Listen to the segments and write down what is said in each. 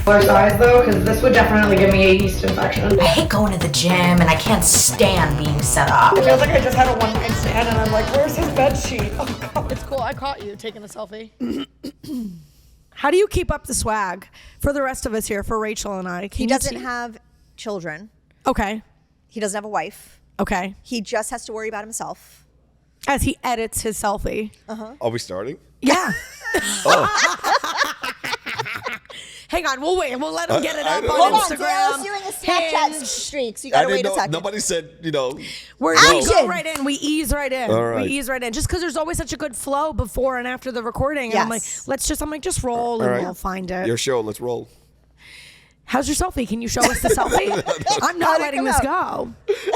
size though, because this would definitely give me a yeast infection. I hate going to the gym and I can't stand being set up. It feels like I just had a one-night stand and I'm like, where's his bed sheet? Oh God. It's cool. I caught you taking a selfie. How do you keep up the swag for the rest of us here, for Rachel and I? He doesn't have children. Okay. He doesn't have a wife. Okay. He just has to worry about himself. As he edits his selfie. Are we starting? Yeah. Oh. Hang on, we'll wait. We'll let him get it up on Hold Instagram. on, Dale's doing a Snapchat Hinge. streak, so you I gotta didn't wait a know. second. Nobody said, We Action. go right in. We ease right in. All right. We ease right in. Just because there's always such a good flow before and after the recording. And I'm like, Yes. I'm like, just roll All and right. we'll find it. Your show. Let's roll. How's your selfie? Can you show us the selfie? I'm not letting this go.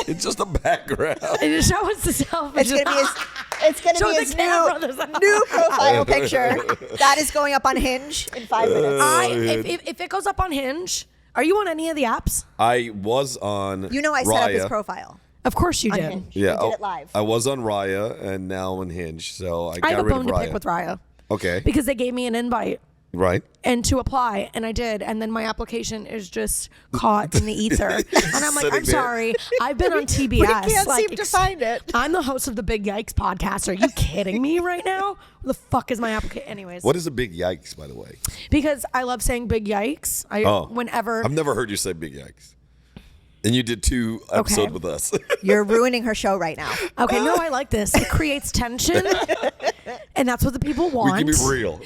It's just a background. And show us the selfie. It's gonna Show be the his camera this out. new profile picture. That is going up on Hinge in 5 minutes. If it goes up on Hinge, are you on any of the apps? I was on. You know I set up his Raya. profile. Of course you On did. Hinge. Yeah, We did it live. I was on Raya and now on Hinge, so I I got have a rid of bone to Raya. pick with Raya. Okay. Because they gave me an invite. Right. And to apply, and I did, and then my application is just caught in the ether, and I'm like, Sitting I'm there. sorry, I've been on TBS. We can't seem to find it. I'm the host of the Big Yikes podcast. Are you kidding me right now? Where the fuck is my application? Anyways, What is a big yikes, by the way? because I love saying Big Yikes. Whenever I've never heard you say big yikes. And you did 2 episodes Okay. with us. You're ruining her show right now. Okay, no, I like this. It creates tension, and that's what the people want. We can be real.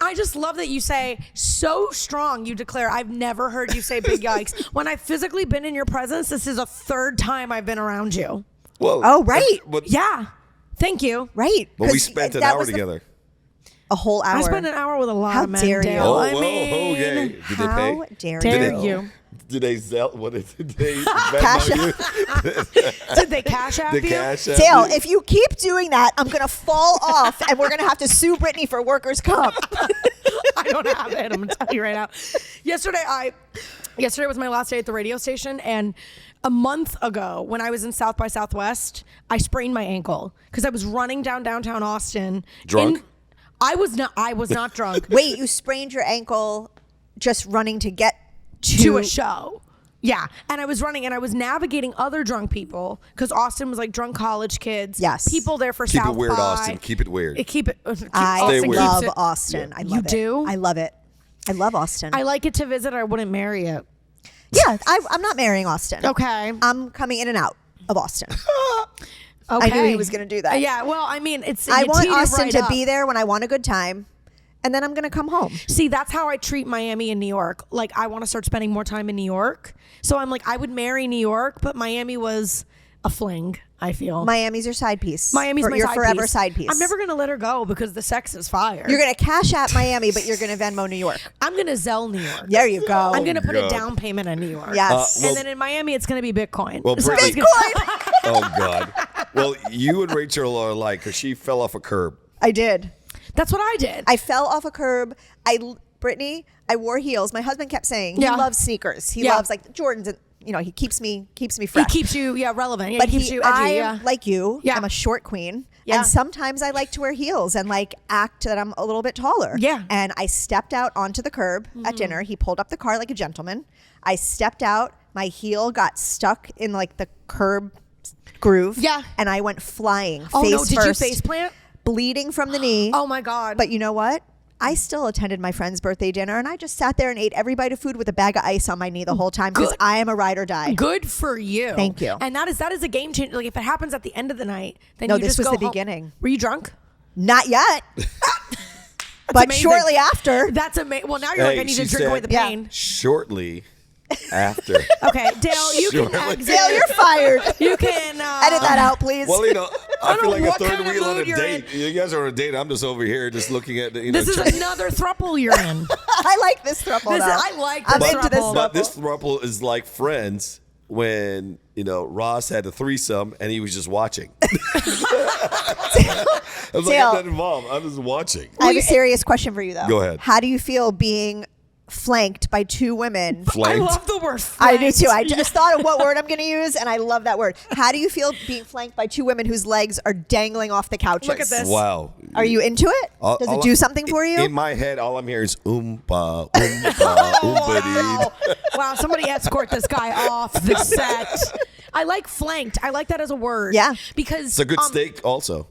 I just love that you say so strong. You declare, I've never heard you say big yikes. When I've physically been in your presence, this is a third time I've been around you. Well. Oh, right. But, Yeah, thank you. Right. But we 'Cause spent an that hour was the- together. A whole hour. I spent an hour with a lot How of men. dare you. Dale. Oh, I whoa, mean, okay. Did they pay? How dare Dare you? you? Did they sell? What is it? Did they Cash Venmo you? Did they cash out The you? cash app Dale, you? if you keep doing that, I'm gonna fall off, and we're gonna have to sue Brittany for workers' comp. I don't have it. I'm gonna tell you right now. Yesterday was my last day at the radio station, and a month ago, when I was in South by Southwest, I sprained my ankle because I was running down downtown Austin. Drunk? I was not drunk. Wait, you sprained your ankle just running to get to a show. Yeah. And I was running and I was navigating other drunk people because Austin was like drunk college kids. Yes. People there for Keep South it weird, by. Austin. Keep it weird. I Austin weird. keeps love it- Austin. I love You it. do? I love it. I love Austin. I like it to visit. I wouldn't marry it. Yeah, I'm not marrying Austin. Okay. I'm coming in and out of Austin. Okay. I knew he was going to do that. Yeah. Well, I mean, I you want teed it Austin right to up. be there when I want a good time, and then I'm going to come home. See, that's how I treat Miami and New York. Like, I want to start spending more time in New York. So I'm like, I would marry New York, but Miami was a fling, I feel. Miami's your side piece. Miami's my your side forever piece. side piece. I'm never going to let her go because the sex is fire. You're going to cash at Miami, but you're going to Venmo New York. I'm going to Zelle New York. There you go. I'm going to put a God. down payment on New York. Yes. Well- And then in Miami, it's going to be Bitcoin. Well, So Brittany- it's gonna- Oh, God. Well, you and Rachel are alike because she fell off a curb. I did. That's what I did. I fell off a curb. Brittany, I wore heels. My husband kept saying Yeah. he loves sneakers. He Yeah. loves like Jordans, and he keeps me he fresh. keeps you, relevant. Yeah, but he keeps you edgy. I'm like you. Yeah. I'm a short queen. Yeah. And sometimes I like to wear heels and like act that I'm a little bit taller. Yeah. And I stepped out onto the curb at dinner. He pulled up the car like a gentleman. I stepped out. My heel got stuck in like the curb groove. Yeah. And I went flying Oh, face no. Did first, you face plant? bleeding from the knee. Oh, my God. But you know what? I still attended my friend's birthday dinner, and I just sat there and ate every bite of food with a bag of ice on my knee the whole time because Good. I am a ride or die. Good for you. Thank you. And that is a game changer. Like, if it happens at the end of the night, then No, you this just was go the home. beginning. Were you drunk? Not yet. But amazing. shortly after. That's amazing. Well, now you're like, I need she to drink away the said pain. Shortly after. Okay, Dale, you can Shortly. exit. Dale, you're fired. You can Edit that out, please. Well, I don't feel know like a what third kind of wheel on a mood you're date. You guys are on a date. I'm just over here just looking at the, This is checking- another throuple you're in. I like this throuple now. I like I'm this into this throuple. But throuple. this throuple is like Friends when, Ross had a threesome and he was just watching. I was like, Dale. I'm not involved. I'm just watching. I have a serious question for you, though. Go ahead. How do you feel being flanked by two women. Flanked. I love the word I flanked. do too. I just thought of what word I'm going to use, and I love that word. How do you feel being flanked by two women whose legs are dangling off the couches? Look at this. Wow. Are you into it? Does it do something for you? In my head, all I'm hearing is oompa, oompa, oompa. Wow, somebody escort this guy off the set. I like flanked. I like that as a word. Yeah. Because It's a good steak also.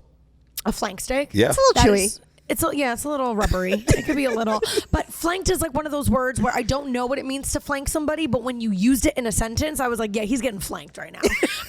a flank steak. Yeah. It's a little chewy. It's a little rubbery. It could be a little, but flanked is like one of those words where I don't know what it means to flank somebody, but when you used it in a sentence, I was like, yeah, he's getting flanked right now.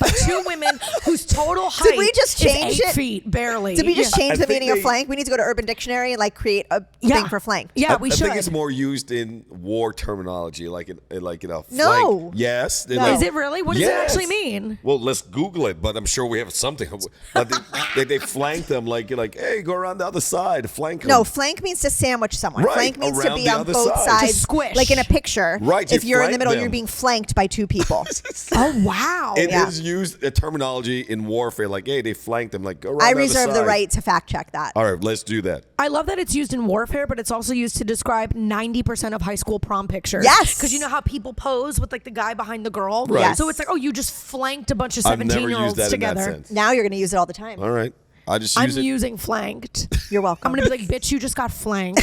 But two women whose total height Did we just change is 8 it? feet, barely. Did we just change I the think meaning of they- flank? We need to go to Urban Dictionary and like create a thing for flank. Yeah, we I should. think it's more used in war terminology, like in flank. No. Yes. No. Is it really? What does it actually mean? Well, let's Google it, but I'm sure we have something. But they flank them like, hey, go around the other side, flank them. No, flank means to sandwich someone. Right, Flank means to around be the on other both side. sides. To squish. Like in a picture. Right, If you you're in the flank middle, them. you're being flanked by two people. Oh, wow. It Yeah. is used a terminology in warfare, like, hey, they flanked them, like, go around I the other reserve the side. right to fact check that. All right, let's do that. I love that it's used in warfare, but it's also used to describe 90% of high school prom pictures. Yes. Because you know how people pose with like the guy behind the girl? Right. Yes. So it's like, oh, you just flanked a bunch of I've never 17-year-olds used that together. in that sense. Now you're going to use it all the time. All right. I just I'm use it. using flanked. You're welcome. I'm going to be like, bitch, you just got flanked.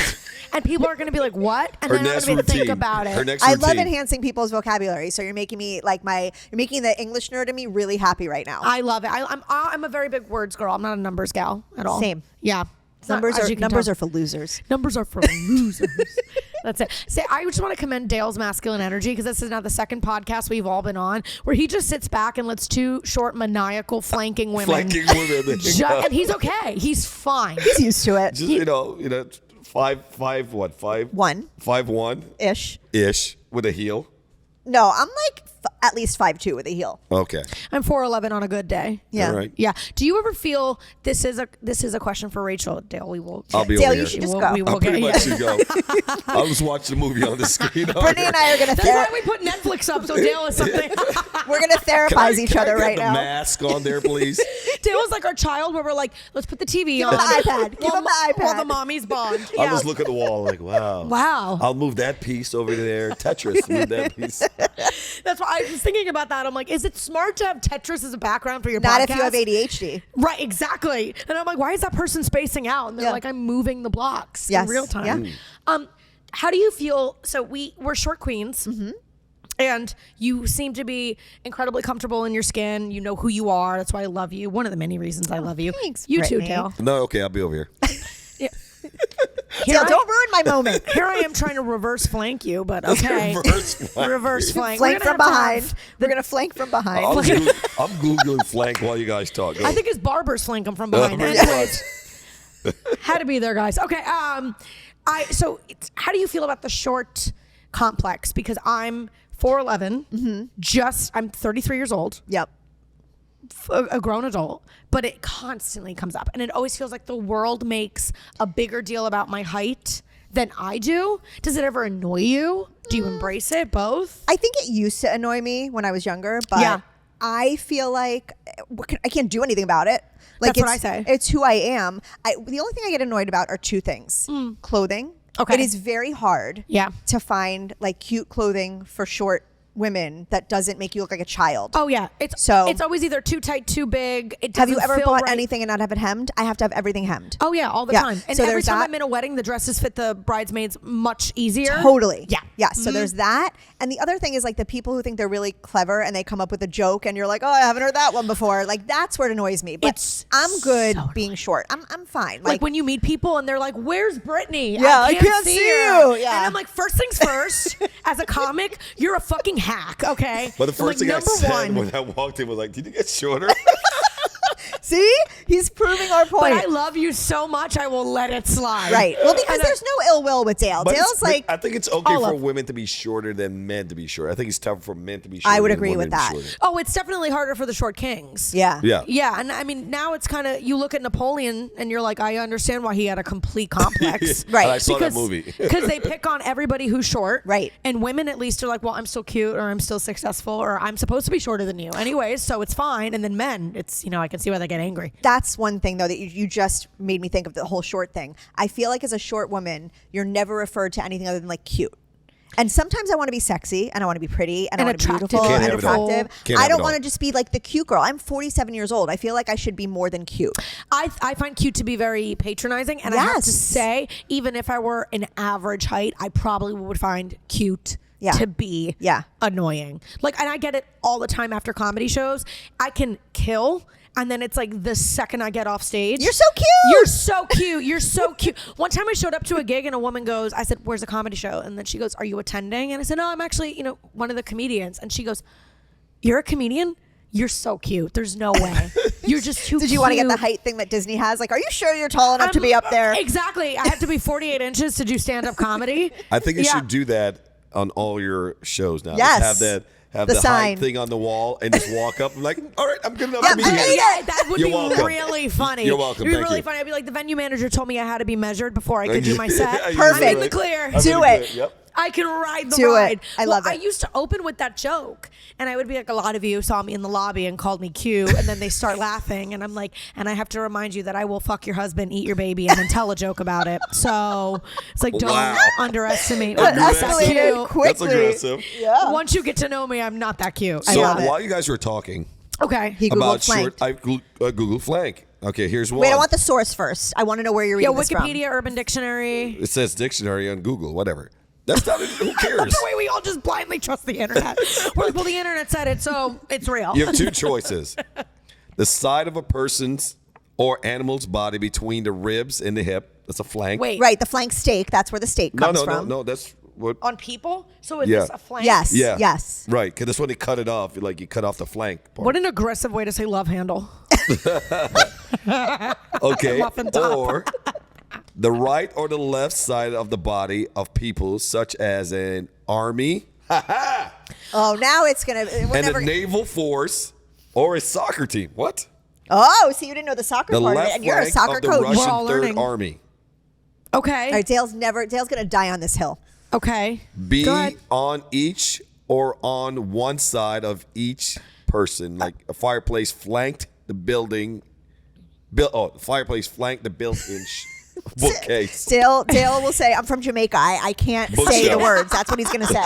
And people are going to be like, what? And Her then I'm next going to think routine. about it. Her next I routine. love enhancing people's vocabulary. So you're making me like you're making the English nerd in me really happy right now. I love it. I'm a very big words girl. I'm not a numbers gal at all. Same. Yeah. Numbers As are you can numbers tell. are for losers. Numbers are for losers. That's it. Say, I just want to commend Dale's masculine energy because this is now the second podcast we've all been on where he just sits back and lets two short, maniacal, flanking women. Flanking women. And he's okay. He's fine. He's used to it. Just, you know, 5'1" Ish with a heel. No, I'm like at least 5'2" with a heel. Okay. I'm 4'11" on a good day. Yeah. All right. Yeah. Do you ever feel this is a question for Rachel? Dale, we will. I'll be Dale, over you here. should just We'll- go. we will I'll pretty get much you. should go. I'll just watch the movie on the screen. Brittany and I are gonna That's why we put Netflix up so Dale is something. we're gonna therapize each other right the now. mask on there, please. Dale is like our child where we're like, let's put the TV Give on. him the iPad. Give him the While iPad. the mommies bond. I'll Yeah. just look at the wall like, wow. Wow. I'll move that piece over there. Tetris, move that piece. That's why I was thinking about that. I'm like, is it smart to have Tetris as a background for your Not podcast? if you have ADHD. Right, exactly. And I'm like, why is that person spacing out? And they're Yeah. like, I'm moving the blocks Yes. in real time. Yeah. How do you feel? So we're short queens. Mm-hmm. And you seem to be incredibly comfortable in your skin. You know who you are. That's why I love you. One of the many reasons I love you. thanks, You too, Brittany. Dale. No, okay, I'll be over here. Yeah. Dale, don't ruin my moment. Here I am trying to reverse flank you, but okay. Reverse flank. Reverse flank. Flank We're gonna from have to behind. have- We're gonna flank from behind. I'm Googling flank while you guys talk. Go. I think his barbers flank him from behind. pretty Anyways, had to be there, guys. Okay. How do you feel about the short complex? Because I'm 4'11". I'm 33 years old. Yep. A grown adult, but it constantly comes up, and it always feels like the world makes a bigger deal about my height than I do. Does it ever annoy you? Do you embrace it? Both? I think it used to annoy me when I was younger, but Yeah. I feel like I can't do anything about it. Like That's what it's- I say. It's who I am. The only thing I get annoyed about are two things: clothing. Okay. It is very hard. Yeah. To find like cute clothing for short women that doesn't make you look like a child. Oh yeah, it's always either too tight, too big. It Have you doesn't ever feel bought right. anything and not have it hemmed? I have to have everything hemmed. Oh yeah, all the Yeah. time. And So every there's time that. I'm in a wedding, the dresses fit the bridesmaids much easier. Totally. Yeah. Yeah. So there's that. And the other thing is like the people who think they're really clever and they come up with a joke and you're like, oh, I haven't heard that one before. Like that's where it annoys me. But It's I'm good so being short. I'm fine. Like when you meet people and they're like, "Where's Brittany? Yeah, I can't see her." you. Yeah. And I'm like, first things first. As a comic, you're a fucking hack. Okay. But the I'm first thing like, I number said one. when I walked in was like, did you get shorter? See? He's proving our But point. I love you so much, I will let it slide. Right. Well, because And I- there's no ill will with Dale. But Dale's like, I think it's okay all for of- women to be shorter than men to be short. I think it's tougher for men to be shorter. I would than agree women with to be that. shorter. Oh, it's definitely harder for the short kings. yeah. Yeah. Yeah, and I mean now it's kind of you look at Napoleon and you're like, I understand why he had a complete complex. Right. I saw that movie. Because they pick on everybody who's short. Right. And women at least are like, well, I'm still cute or I'm still successful or I'm supposed to be shorter than you. Anyways, so it's fine. And then men, it's, I can see why they get angry. That's one thing though that you just made me think of the whole short thing. I feel like as a short woman, you're never referred to anything other than like cute. And sometimes I want to be sexy and I want to be pretty and I And want to be attractive. beautiful Can't and have it all. attractive. Can't I have don't it want all. to just be like the cute girl. I'm 47 years old. I feel like I should be more than cute. I find cute to be very patronizing, and I have to Yes. say, even if I were an average height, I probably would find cute to be annoying. Like, and I get it all the time after comedy shows. I can kill. And then it's like the second I get off stage. You're so cute. You're so cute. You're so cute. One time I showed up to a gig and a woman goes, I said, where's the comedy show? And then she goes, are you attending? And I said, no, I'm actually, one of the comedians. And she goes, you're a comedian? You're so cute. There's no way. You're just too cute. Did you want to get the height thing that Disney has? Like, are you sure you're tall enough to be up there? Exactly. I have to be 48 inches to do stand-up comedy. I think you should do that on all your shows now. Yes. Just have The the sign. height thing on the wall and just walk up and like, all right, I'm good enough Yeah, to be I here. made it. Yeah, that would You're be welcome. really funny. You're welcome. It'd be Thank really you. funny. I'd be like, the venue manager told me I had to be measured before I could do my set. Yeah, Perfect. I'm in the clear. I'm in Do the it. clear. Yep. I can ride the Do it. ride. I love I it. used to open with that joke, and I would be like, a lot of you saw me in the lobby and called me cute, and then they start laughing, and I'm like, and I have to remind you that I will fuck your husband, eat your baby, and then tell a joke about it. So it's like, don't Wow. underestimate. That I'm not that escalated cute. quick. That's aggressive. Yeah. Once you get to know me, I'm not that cute. So love it. while you guys were talking Okay. He Googled about flanked. short, I Googled flank. Okay, here's one. Wait, I want the source first. I want to know where you're Yeah, reading this from. Wikipedia, Urban Dictionary. It says dictionary on Google, whatever. That's not. Who cares? That's the way we all just blindly trust the internet. We're like, well, the internet said it, so it's real. You have two choices: the side of a person's or animal's body between the ribs and the hip. That's a flank. Wait. Right, the flank steak. That's where the steak comes from. No. That's what. On people? So is Yeah. this a flank? Yes. Yeah. Yes. Right, because that's when they cut it off. Like you cut off the flank part. What an aggressive way to say love handle. Okay. Muffin top. Or the right or the left side of the body of people, such as an army Oh, now it's gonna. We're and never. a naval force or a soccer team. What? Oh, see, you didn't know the soccer The part of it, left and you're a flank soccer of the coach. Russian We're all Third learning. Army. Okay. All right, Dale's gonna die on this hill. Okay. Be Go ahead. on each or on one side of each person, like a fireplace flanked the building. The fireplace flanked the built-in bookcase. Dale will say, "I'm from Jamaica. I can't say the Bookshelf. words." That's what he's gonna say.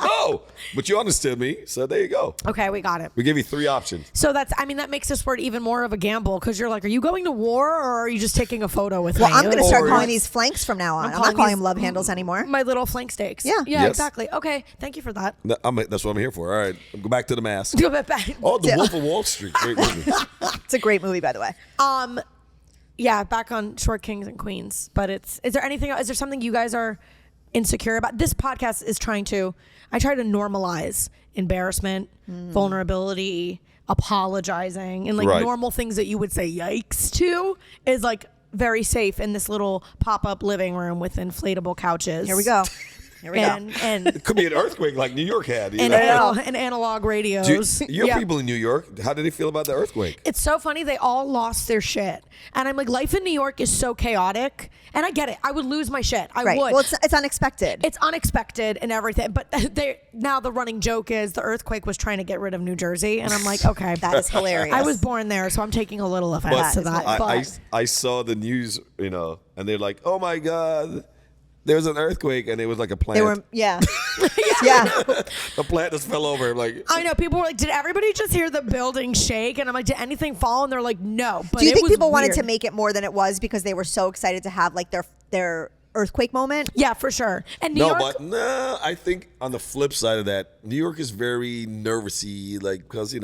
Oh, but you understood me, so there you go. Okay, we got it. We give you three options. So that makes this word even more of a gamble because you're like, are you going to war or are you just taking a photo with Well, me? I'm gonna Like, start Or- calling these flanks from now on. I'm not calling calling these- them love handles anymore. my little flank steaks. Yeah. Yeah, Yes. exactly. Okay, thank you for that. No, that's what I'm here for. All right, go back to the mask. Go back. Oh, The Wolf of Wall Street. Great movie. It's a great movie, by the way. Yeah, back on Short Kings and Queens. But is there anything? Is there something you guys are insecure about? This podcast is I try to normalize embarrassment, vulnerability, apologizing, and like Right. normal things that you would say yikes to is like very safe in this little pop-up living room with inflatable couches. Here we go. Here we go. And It could be an earthquake like New York had. You and, know? and analog radios. You have Yeah. people in New York. How did they feel about the earthquake? It's so funny. They all lost their shit. And I'm like, life in New York is so chaotic. And I get it. I would lose my shit. I Right. would. Well, it's unexpected. It's unexpected and everything. But now the running joke is the earthquake was trying to get rid of New Jersey. And I'm like, okay. That is hilarious. I was born there, so I'm taking a little offense to that. I saw the news, and they're like, "Oh my God, there was an earthquake," and it was like a plant. They were, yeah. Yeah. A plant just fell over. I'm like, I know people were like, did everybody just hear the building shake? And I'm like, did anything fall? And they're like, no. But Do you it think was people wanted weird. to make it more than it was because they were so excited to have like their earthquake moment? Yeah, for sure. And New no, York, but no. I think on the flip side of that, New York is very nervousy, like because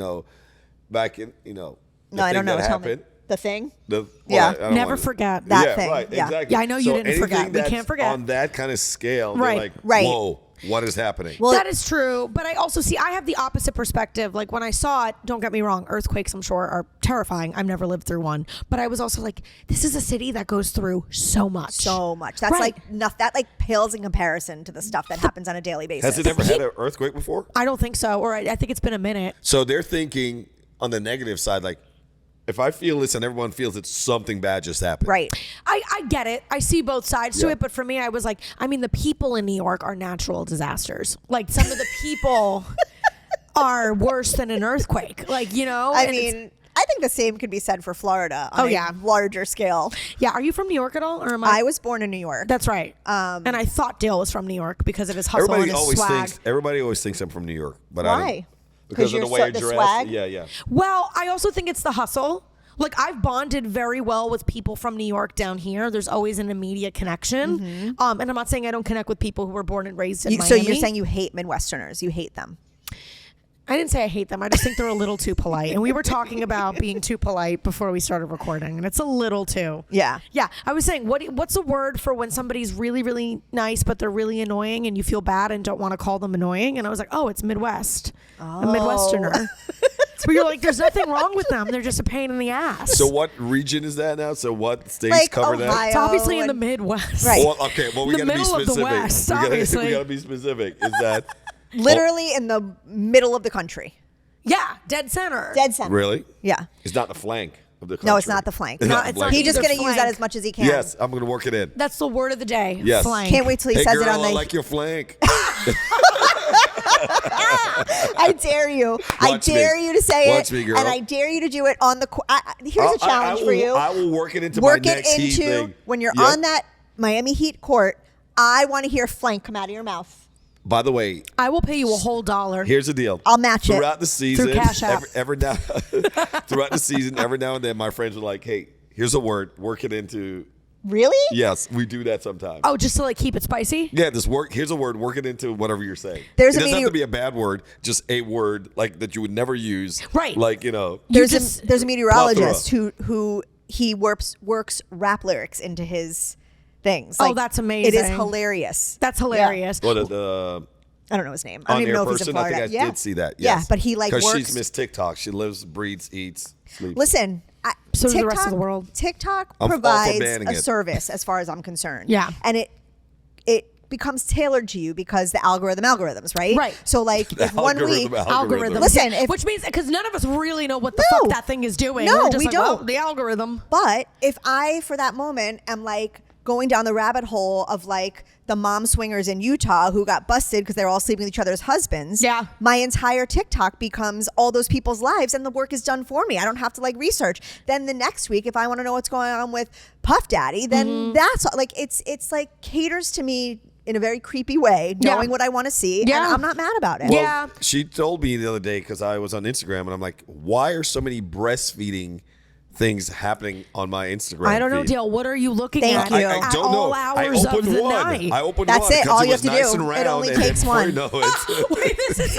back in the No, I don't thing know. that Tell me. happened. The thing? I Yeah. don't never wanna- forget. That yeah, thing, right, yeah. exactly. Yeah, I know you So didn't forget. anything We that's can't forget. on that kind of scale. Right. They're like, Right. whoa, what is happening? Well, that is true, but I also see I have the opposite perspective. Like when I saw it, don't get me wrong, earthquakes I'm sure are terrifying. I've never lived through one, but I was also like, this is a city that goes through so much. so much. That's Right. like enough. That like pales in comparison to the stuff that happens on a daily basis. Has it ever had an earthquake before? I don't think so, or I think it's been a minute. So they're thinking on the negative side, like, if I feel this and everyone feels it, something bad just happened. Right. I get it. I see both sides to Yeah. it, but for me, I was like, I mean, the people in New York are natural disasters. Like some of the people are worse than an earthquake. Like I and it's- mean, I think the same could be said for Florida on a larger scale. Yeah. Are you from New York at all? Or am I was born in New York. That's right. And I thought Dale was from New York because of his hustle and his swag. Everybody always thinks I'm from New York. But Why? I don't. Because of the way I dress. Swag? Yeah. Well, I also think it's the hustle. Like, I've bonded very well with people from New York down here. There's always an immediate connection. And I'm not saying I don't connect with people who were born and raised in Miami. So you're saying you hate Midwesterners. You hate them. I didn't say I hate them. I just think they're a little too polite. And we were talking about being too polite before we started recording. And it's a little too. Yeah. Yeah. I was saying, what's a word for when somebody's really, really nice, but they're really annoying and you feel bad and don't want to call them annoying? And I was like, oh, it's Midwest. A Midwesterner. But you're like, there's nothing wrong with them. They're just a pain in the ass. So what region is that now? So what states cover that? It's obviously in the Midwest. Right. Well, okay, well, we got to be specific. Of the West, obviously. We got to be specific. Is that literally in the middle of the country? Yeah, dead center. Dead center. Really? Yeah. It's not the flank of the country. No, it's not the flank. It's not it's the not flank. He's just going to use that flank. as much as he can. Yes, I'm going to work it in. That's the word of the day. Yes. Flank. Can't wait till he Hey, says girl, it on the. I like your flank. I dare you. I dare you to say Watch it. me, girl. And I dare you to do it on the. Here's a challenge for you. I will work it into Work my it next Heat thing. when you're Yep. on that Miami Heat court. I want to hear flank come out of your mouth. By the way, I will pay you a whole $1. here's the deal. I'll match it. Throughout the season, Through Cash App. every now, throughout the season, every now and then, my friends are like, "Hey, here's a word. Work it into." Really? Yes, we do that sometimes. Oh, just to like keep it spicy? Yeah, this work. Here's a word. Work it into whatever you're saying. There's it a doesn't have media- to be a bad word. Just a word like that you would never use. Right. Like you know. There's just- a meteorologist who he works rap lyrics into his things. Oh, that's amazing. It is hilarious. That's hilarious. What the I don't know his name. I don't even on-air know if he's in person? I Florida. think I did see that. Yes. Yeah, but he like because works. she's Miss TikTok. She lives, breathes, eats, sleeps. Listen, So does TikTok, the rest of the world. TikTok I'm all for provides banning a it. service as far as I'm concerned. Yeah. And it becomes tailored to you because the algorithms, right? Right. So like if one week Algorithm. Listen, Yeah, which means because none of us really know what the No. fuck that thing is doing. No, We're just we like, well, don't. the algorithm. But if I, for that moment, am like going down the rabbit hole of like the mom swingers in Utah who got busted because they're all sleeping with each other's husbands, Yeah. my entire TikTok becomes all those people's lives and the work is done for me. I don't have to like research. Then the next week, if I want to know what's going on with Puff Daddy, then that's like, it's like caters to me in a very creepy way, Yeah. knowing what I want to see. Yeah. And I'm not mad about it. Well, Yeah. She told me the other day because I was on Instagram and I'm like, why are so many breastfeeding things happening on my Instagram? I don't know, feed? Dale. What are you looking Thank at you. I at don't all know. I hours of opened the one. night? I opened That's one it. because All it you was have to nice do. and round. It only and takes before you one. know it, Wait, this is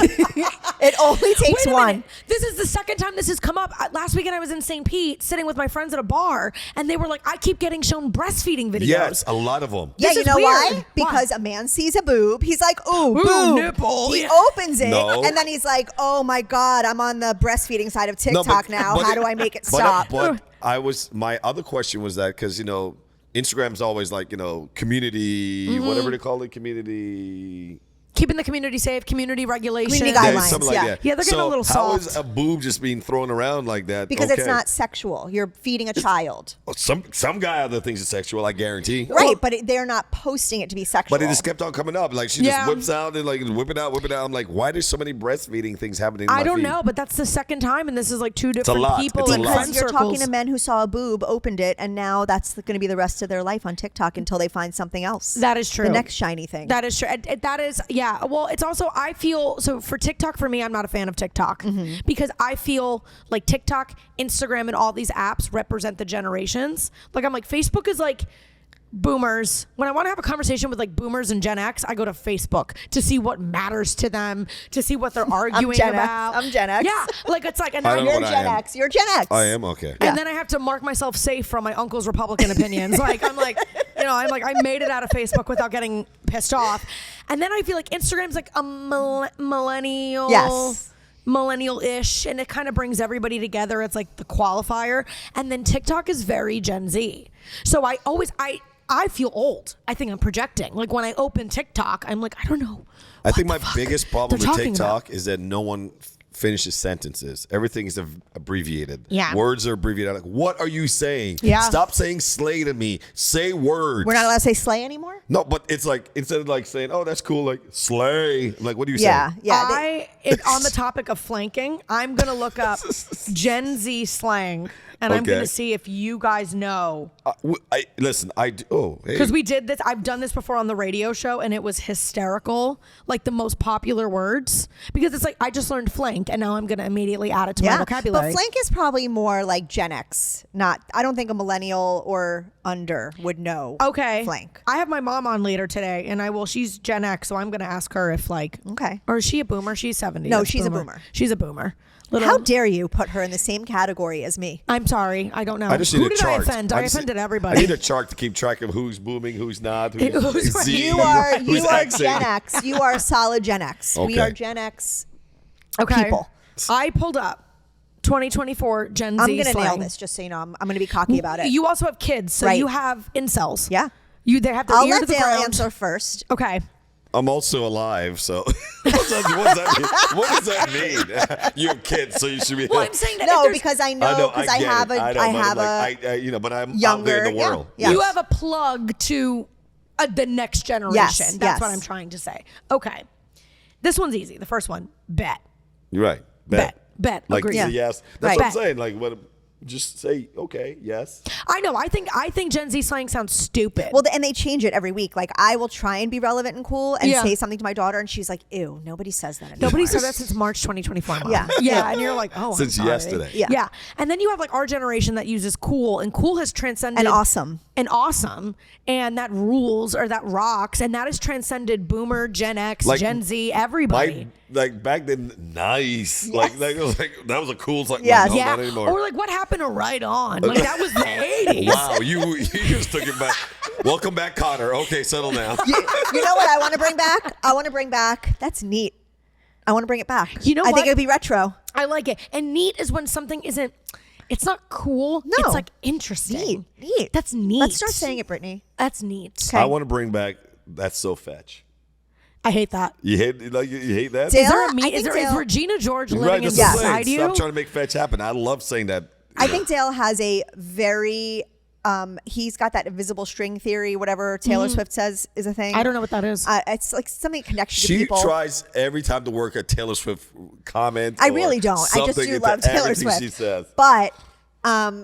It only takes Wait a one. minute. This is the second time this has come up. Last weekend I was in St. Pete sitting with my friends at a bar, and they were like, I keep getting shown breastfeeding videos. yes, a lot of them. Yeah, This you is know weird. why? Because a man sees a boob. He's like, ooh, boob. nipple. He Yeah. opens it, No. and then he's like, oh my God, I'm on the breastfeeding side of No, TikTok now. but How do I make it but- stop? But my other question was that because, Instagram's always like, community, Mm-hmm. whatever they call it, community. Keeping the community safe, community regulation. Community Yeah, guidelines, something yeah. like that. Yeah, they're getting So a little How soft. is a boob just being thrown around like that? Because it's Okay. not sexual. You're feeding a child. Well, some guy out there thinks it's sexual, I guarantee. Right, but they're not posting it to be sexual. But it just kept on coming up. Like she Yeah. just whips out and like whip it out. I'm like, why there's so many breastfeeding things happening in I my don't feed? know, but that's the second time, and this is like two different lot. people It's a in lot. friend Because you're circles. talking to men who saw a boob, opened it, and now that's going to be the rest of their life on TikTok until they find something else. That is true. The next shiny thing. That is true. That is, yeah. Well, it's also, I feel, so for TikTok, for me, I'm not a fan of TikTok because I feel like TikTok, Instagram, and all these apps represent the generations. Like, I'm like, Facebook is like boomers. When I want to have a conversation with like boomers and Gen X, I go to Facebook to see what matters to them, to see what they're arguing Gen X. about. I'm Gen X. Yeah. Like, it's like, and I don't then, know You're what I Gen am. X. You're Gen X. I am okay. and then I have to mark myself safe from my uncle's Republican opinions. Like, I'm like, I'm like, I made it out of Facebook without getting pissed off. And then I feel like Instagram's like a millennial. Yes. Millennial-ish, and it kind of brings everybody together. It's like the qualifier. And then TikTok is very Gen Z. So I feel old. I think I'm projecting. Like when I open TikTok, I'm like, I don't know. I think what my the fuck biggest problem they're with talking TikTok about. is that no one finishes sentences. Everything is abbreviated. Yeah. Words are abbreviated. Like, what are you saying? Yeah. Stop saying slay to me. Say words. We're not allowed to say slay anymore? No, but it's like, instead of like saying, oh, that's cool, like slay. Like, what do you Yeah. say? Yeah. On the topic of flanking, I'm going to look up Gen Z slang, and I'm going Okay. to see if you guys know. Listen, I do. Oh, hey. Because we did this. I've done this before on the radio show, and it was hysterical. Like the most popular words. Because it's like, I just learned flank, and now I'm going to immediately add it to my vocabulary. But flank is probably more like Gen X. I don't think a millennial or under would know flank. I have my mom on later today, and she's Gen X, so I'm going to ask her if Okay. Or is she a boomer? She's 70. No, That's she's a boomer. She's a boomer. How dare you put her in the same category as me? I'm sorry. I don't know. I just need Who a did chart. I offend? I offended everybody. I need a chart to keep track of who's booming, who's not, who's Who's Z, You are who's Xing. Gen X. You are solid Gen X. We Okay. are Gen X Okay. people. I pulled up 2024 Gen Z I'm gonna slang. nail this, just so you know. I'm gonna be cocky about it. You also have kids, so Right. you have incels. Yeah. They have their I'll ear to let the Dale ground. answer first. Okay. I'm also alive, so what does that mean? What does that mean? You have kids, so you should be. Well, I'm saying that No, if there's- because I know because I get have it. a know, I but have like, a but I'm out younger there in the world. Yeah. you have a plug to the next generation. Yes, That's yes. what I'm trying to say. Okay. This one's easy. The first one, bet. You're right. Bet. Like Agreed. say yes. That's Right. what I'm Bet. saying. Like what? Just say okay, yes. I know. I think Gen Z slang sounds stupid. Well, and they change it every week. Like I will try and be relevant and cool and Yeah. say something to my daughter, and she's like, "Ew, nobody says that anymore." Nobody said that since March 2024. Mom. Yeah. Yeah. And you're like, oh, I'm Since sorry. yesterday. Yeah. Yeah. And then you have like our generation that uses cool, and cool has transcended And awesome. and that rules or that rocks, and that has transcended boomer, Gen X, Like, Gen Z, everybody. Like back then, nice. Like it was like that was a cool. It's like Yes. no, Yeah. not anymore. Or like what happened to Right On? Like that was the 80s. Wow, you just took it back. Welcome back, Connor. Okay, settle down. You know what I want to bring back? I want to bring back. That's neat. I want to bring it back. You know I think what? it'd be retro. I like it. And neat is when something isn't, it's not cool. No. It's like interesting. Neat. That's neat. Let's start saying it, Brittany. That's neat. Okay. I want to bring back That's So Fetch. I hate that. You hate that? Dale, Is there a I me? think Is Dale- Regina George Right, living that's what I'm inside saying. you? Stop trying to make fetch happen. I love saying that. I think Dale has a very. He's got that invisible string theory, whatever Taylor Swift says is a thing. I don't know what that is. It's like something connected to She people. tries every time to work a Taylor Swift comment. I or really don't. I just something do into love Taylor everything Swift. She says. But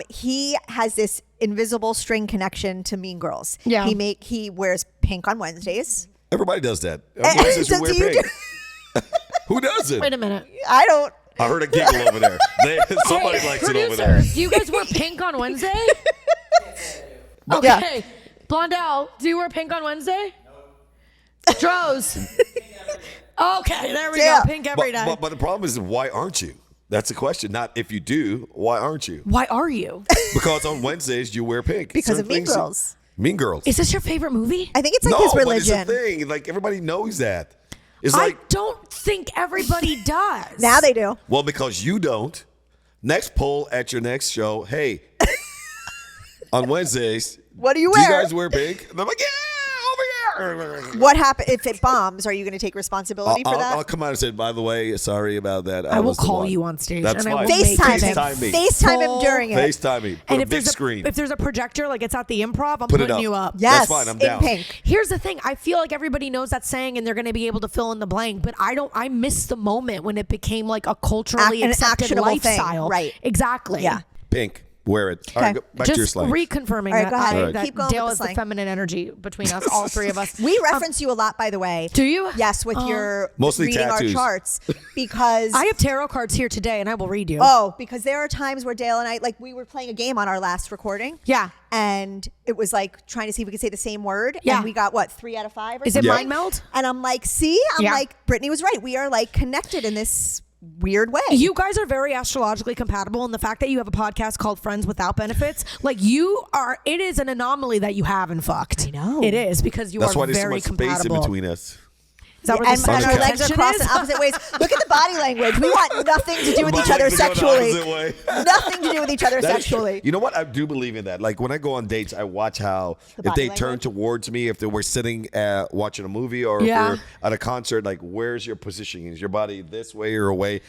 he has this invisible string connection to Mean Girls. Yeah. He wears pink on Wednesdays. Everybody does that. And- Everybody says so you wear do you pink. Who does it? Wait a minute. I don't. I heard a giggle over there. Somebody Hey, likes it over there. producers, do you guys wear pink on Wednesday? Okay. Yeah. Blondel, do you wear pink on Wednesday? Dros. Okay, there we Yeah. go. Pink every day. But the problem is, why aren't you? That's the question. Not if you do, why aren't you? Why are you? Because on Wednesdays you wear pink. Because Certain of Mean things- Girls. Mean Girls. Is this your favorite movie? I think it's like no, his religion. but it's a thing. Like everybody knows that. It's I like, don't think everybody does. Now they do. well, because you don't. Next poll at your next show. Hey, on Wednesdays, What do you do you wear? guys wear pink? And I'm like, yeah, over here. What happened if it bombs? Are you going to take responsibility for that? I'll come out and say, by the way, sorry about that. I will was the call one. you on stage That's and I fine. will make FaceTime it FaceTime me. FaceTime him full- during it. FaceTime me. Put And a if big there's screen. if there's a projector like it's at the Improv, I'm Put it putting up. you up. Yes, That's fine, I'm in down. pink. Here's the thing. I feel like everybody knows that saying and they're going to be able to fill in the blank, but I miss the moment when it became like a culturally An accepted actionable thing, lifestyle. right. Exactly. Yeah. Pink. Wear it. All right, Okay. go back to your Just slang. reconfirming All right, that, go ahead. All right. that Keep going Dale with is the the slang. feminine energy between us, all three of us. We reference you a lot, by the way. Do you? Yes, with your Mostly reading tattoos. our charts because I have tarot cards here today, and I will read you. because there are times where Dale and I we were playing a game on our last recording. Yeah. And it was like trying to see if we could say the same word. Yeah. And we got 3 out of 5 or Is it something? mind meld? And I'm like, see, Yeah. Brittany was right. We are like connected in this weird way. You guys are very astrologically compatible, and the fact that you have a podcast called Friends Without Benefits, like it is an anomaly that you haven't fucked. I know. It is because you That's are why there's so very much space in compatible. between us. Is that where And the our sexual legs are tension crossed in is? opposite ways. Look at the body language. We want nothing to do with each other sexually. Nothing to do with each other sexually. You know what? I do believe in that. Like when I go on dates, I watch how if body they turn language? towards me, if they were sitting watching a movie, or if we're at a concert, like where's your positioning? Is your body this way or away?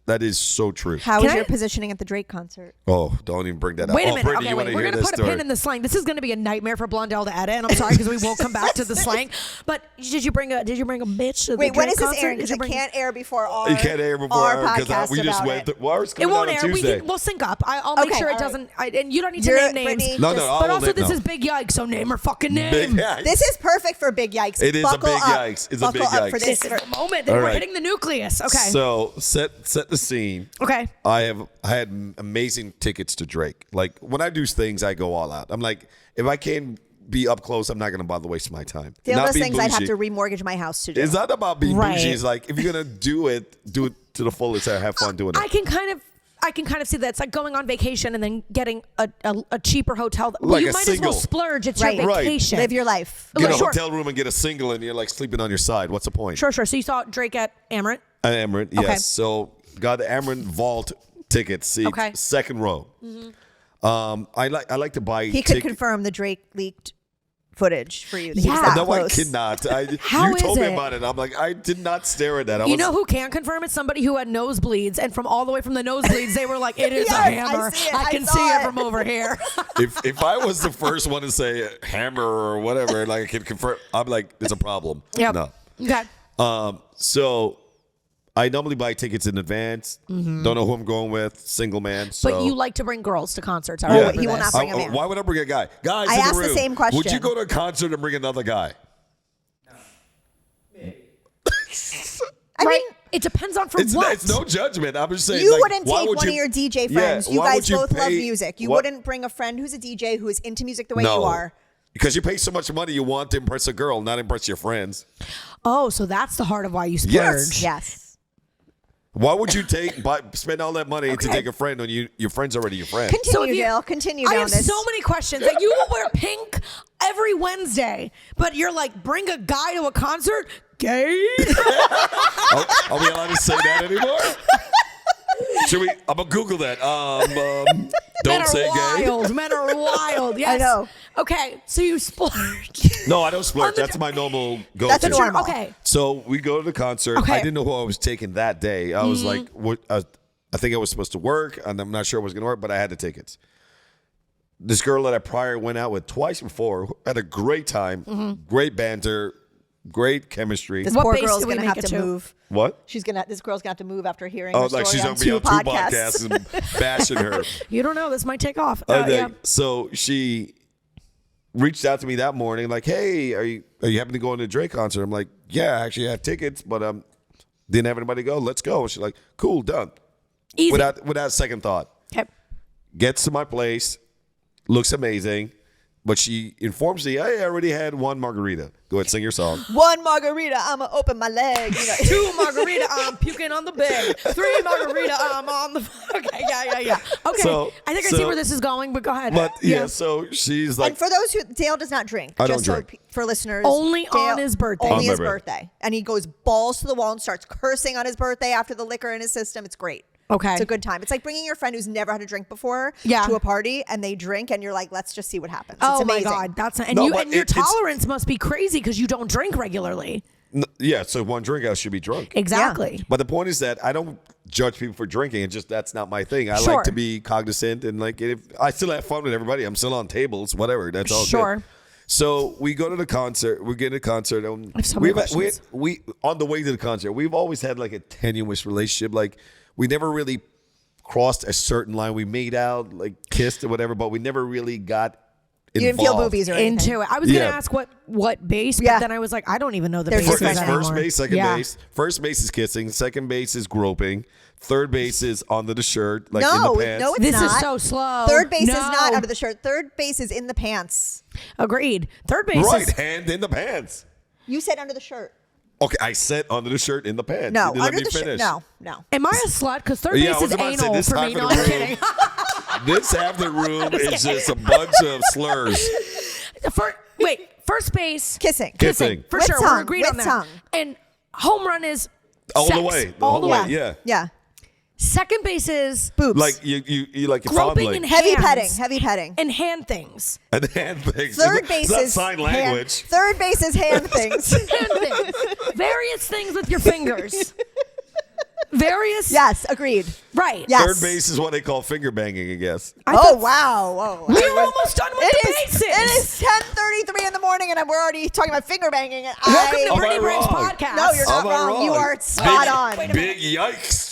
That is so true. How Can was I- your positioning at the Drake concert? Oh, don't even bring that up. Wait a Oh, minute. Brittany, Okay, you want wait. to We're hear going to this put a story? pin in the slang. This is going to be a nightmare for Blondel to edit, and I'm sorry because we will come back to the slang. But did you bring a bitch to the Wait, when Drake is this concert? airing? Did Because you it bring- can't air before our You can't air before our because podcast we just about went. it. Well, it's It coming won't out on air. Tuesday. We'll sync up. I'll make Okay, sure it all doesn't. And you don't need to You're- name names. Brittany, No, just- no, But I'll also, let- this no. is big yikes. So name her fucking name. Big yikes. This is perfect for big yikes. It is a Buckle big up. yikes. It's a Buckle big up for yikes. this. This is the moment that All we're right. hitting the nucleus. Okay. So set the scene. Okay. I had amazing tickets to Drake. Like when I do things, I go all out. I'm like, if I can't be up close, I'm not gonna bother wasting my time. The Not other being things I'd have bougie. to remortgage my house to do. It's not about being Right. bougie. It's like if you're gonna do it to the fullest and have fun doing it. I can kind of see that. It's like going on vacation and then getting a cheaper hotel. Well, Like you a might as well single. splurge. It's Right. your Right. vacation. Live your life. Get a Sure. hotel room and get a single, and you're like sleeping on your side. What's the point? Sure. So you saw Drake at Amarant. Amarant, yes. Okay. So got the Amarant Vault tickets, seats, Okay. second row. I like to buy. He could confirm the Drake leaked footage for you. That he was Yeah. that No, close. I cannot. How You told is me it? about it. I'm like, I did not stare at that. You know who can confirm it? Somebody who had nosebleeds, and from all the way from the nosebleeds, they were like, "It is Yes, a I hammer. see it. I I can saw see it it." from over here." if I was the first one to say hammer or whatever, like I can confirm, I'm like, there's a problem. Yep. No. Okay. So I normally buy tickets in advance. Don't know who I'm going with. Single man. So. But you like to bring girls to concerts. I Yeah. remember he will this. not bring a man. Why would I bring a guy? Guys, I in asked the the room, same question. Would you go to a concert and bring another guy? I mean, It depends on It's what. no judgment. I'm just saying. you like, wouldn't why take would one of your DJ friends. You why guys would you both love pay- music. You what- wouldn't bring a friend who's a DJ who is into music the way No. you are. Because you pay so much money, you want to impress a girl, not impress your friends. Oh, so that's the heart of why you splurge. Yes. Yes. Why would you spend all that money to take a friend when your friend's already your friend? Continue, So if you- Dale. Continue I down have this. so many questions. Like you will wear pink every Wednesday, but you're like, bring a guy to a concert? Gay? Are we allowed to say that anymore? Should we? I'm gonna Google that. Men Don't are say gay. wild. Men are wild. Yes. I know. Okay, so you splurge. No, I don't splurge. On the- That's my normal go-to. That's a normal. Okay. So we go to the concert. Okay. I didn't know who I was taking that day. I was like, what? I think I was supposed to work, and I'm not sure it was going to work, but I had the tickets. This girl that I prior went out with twice before had a great time, great banter, great chemistry. This What poor base girl's do we gonna make have it to to? move. What? This girl's gonna have to move after hearing Oh, her story like she's on going to be two on two podcasts and bashing her. You don't know. This might take off. And Yeah. So she reached out to me that morning, like, "Hey, are you happen to go to the Drake concert?" I'm like, "Yeah, actually, I have tickets, but didn't have anybody go. Let's go." She's like, "Cool, done." Easy. Without second thought. Okay. Gets to my place, looks amazing, but she informs me, "Hey, I already had one margarita. Go ahead, sing your song." One margarita, I'ma open my leg. You know. 2 margarita, I'm puking on the bed. 3 margarita, I'm on the. Okay, yeah. Okay, So- I think I see where this is going, but go ahead. But yeah, so she's like, And for those who Dale does not drink, I don't just so drink. for listeners, Only Dale- on his birthday. only On his my birthday, and he goes balls to the wall and starts cursing on his birthday after the liquor in his system. It's great. Okay. It's a good time. It's like bringing your friend who's never had a drink before Yeah. to a party, and they drink, and you're like, let's just see what happens. Oh it's my amazing. God, that's and No, you but and your it's- tolerance must be crazy because you don't drink regularly. yeah, so one drink, I should be drunk. Exactly. But the point is that I don't judge people for drinking. It's just that's not my thing. I Sure. like to be cognizant and like if I still have fun with everybody. I'm still on tables, whatever. That's all Sure. good. So we go to the concert. We get to the concert. I have so many questions. we on the way to the concert. We've always had like a tenuous relationship. Like we never really crossed a certain line. We made out, like kissed or whatever, but we never really got You didn't feel involved. boobies or anything. Into it. I was gonna Yeah. ask what base, but Yeah. then I was like, I don't even know the They're bases different. It's anymore. first base, second Yeah. base. First base is kissing. Second base is groping. Third base is under the shirt, like in No, the pants. no, it's This not. is so slow. Third base is No. not under the shirt. Third base is in the pants. Agreed. Third base right is hand in the pants. You said under the shirt. Okay, I said under the shirt in the pants. No, You didn't let under me the shirt. finish. No. Am I a slut? Because third Yeah, I base was is about to say, anal this for half me. of No, the I'm room- kidding. This half the room is just a bunch of slurs. First base. Kissing. Kissing. For With sure. tongue, We're agreed with on that. tongue. And home run is All sex. the way. All the way. Yeah. Yeah. Second base is Boobs. Like you like your groping fondling. and heavy hands. petting. Heavy petting. And hand things. And hand things. Third base It's not is sign hand- language. Third base is hand things. Hand things. Various things with your fingers. Various. Yes, agreed. Right. Yes. Third base is what they call finger banging, I guess. Oh wow! Whoa. We're almost done with the It bases. is 10:33 in the morning, and we're already talking about finger banging. And Welcome to Am I Brittany Brave's wrong? podcast. No, you're not Am I wrong. You are spot on. Wait a Big yikes.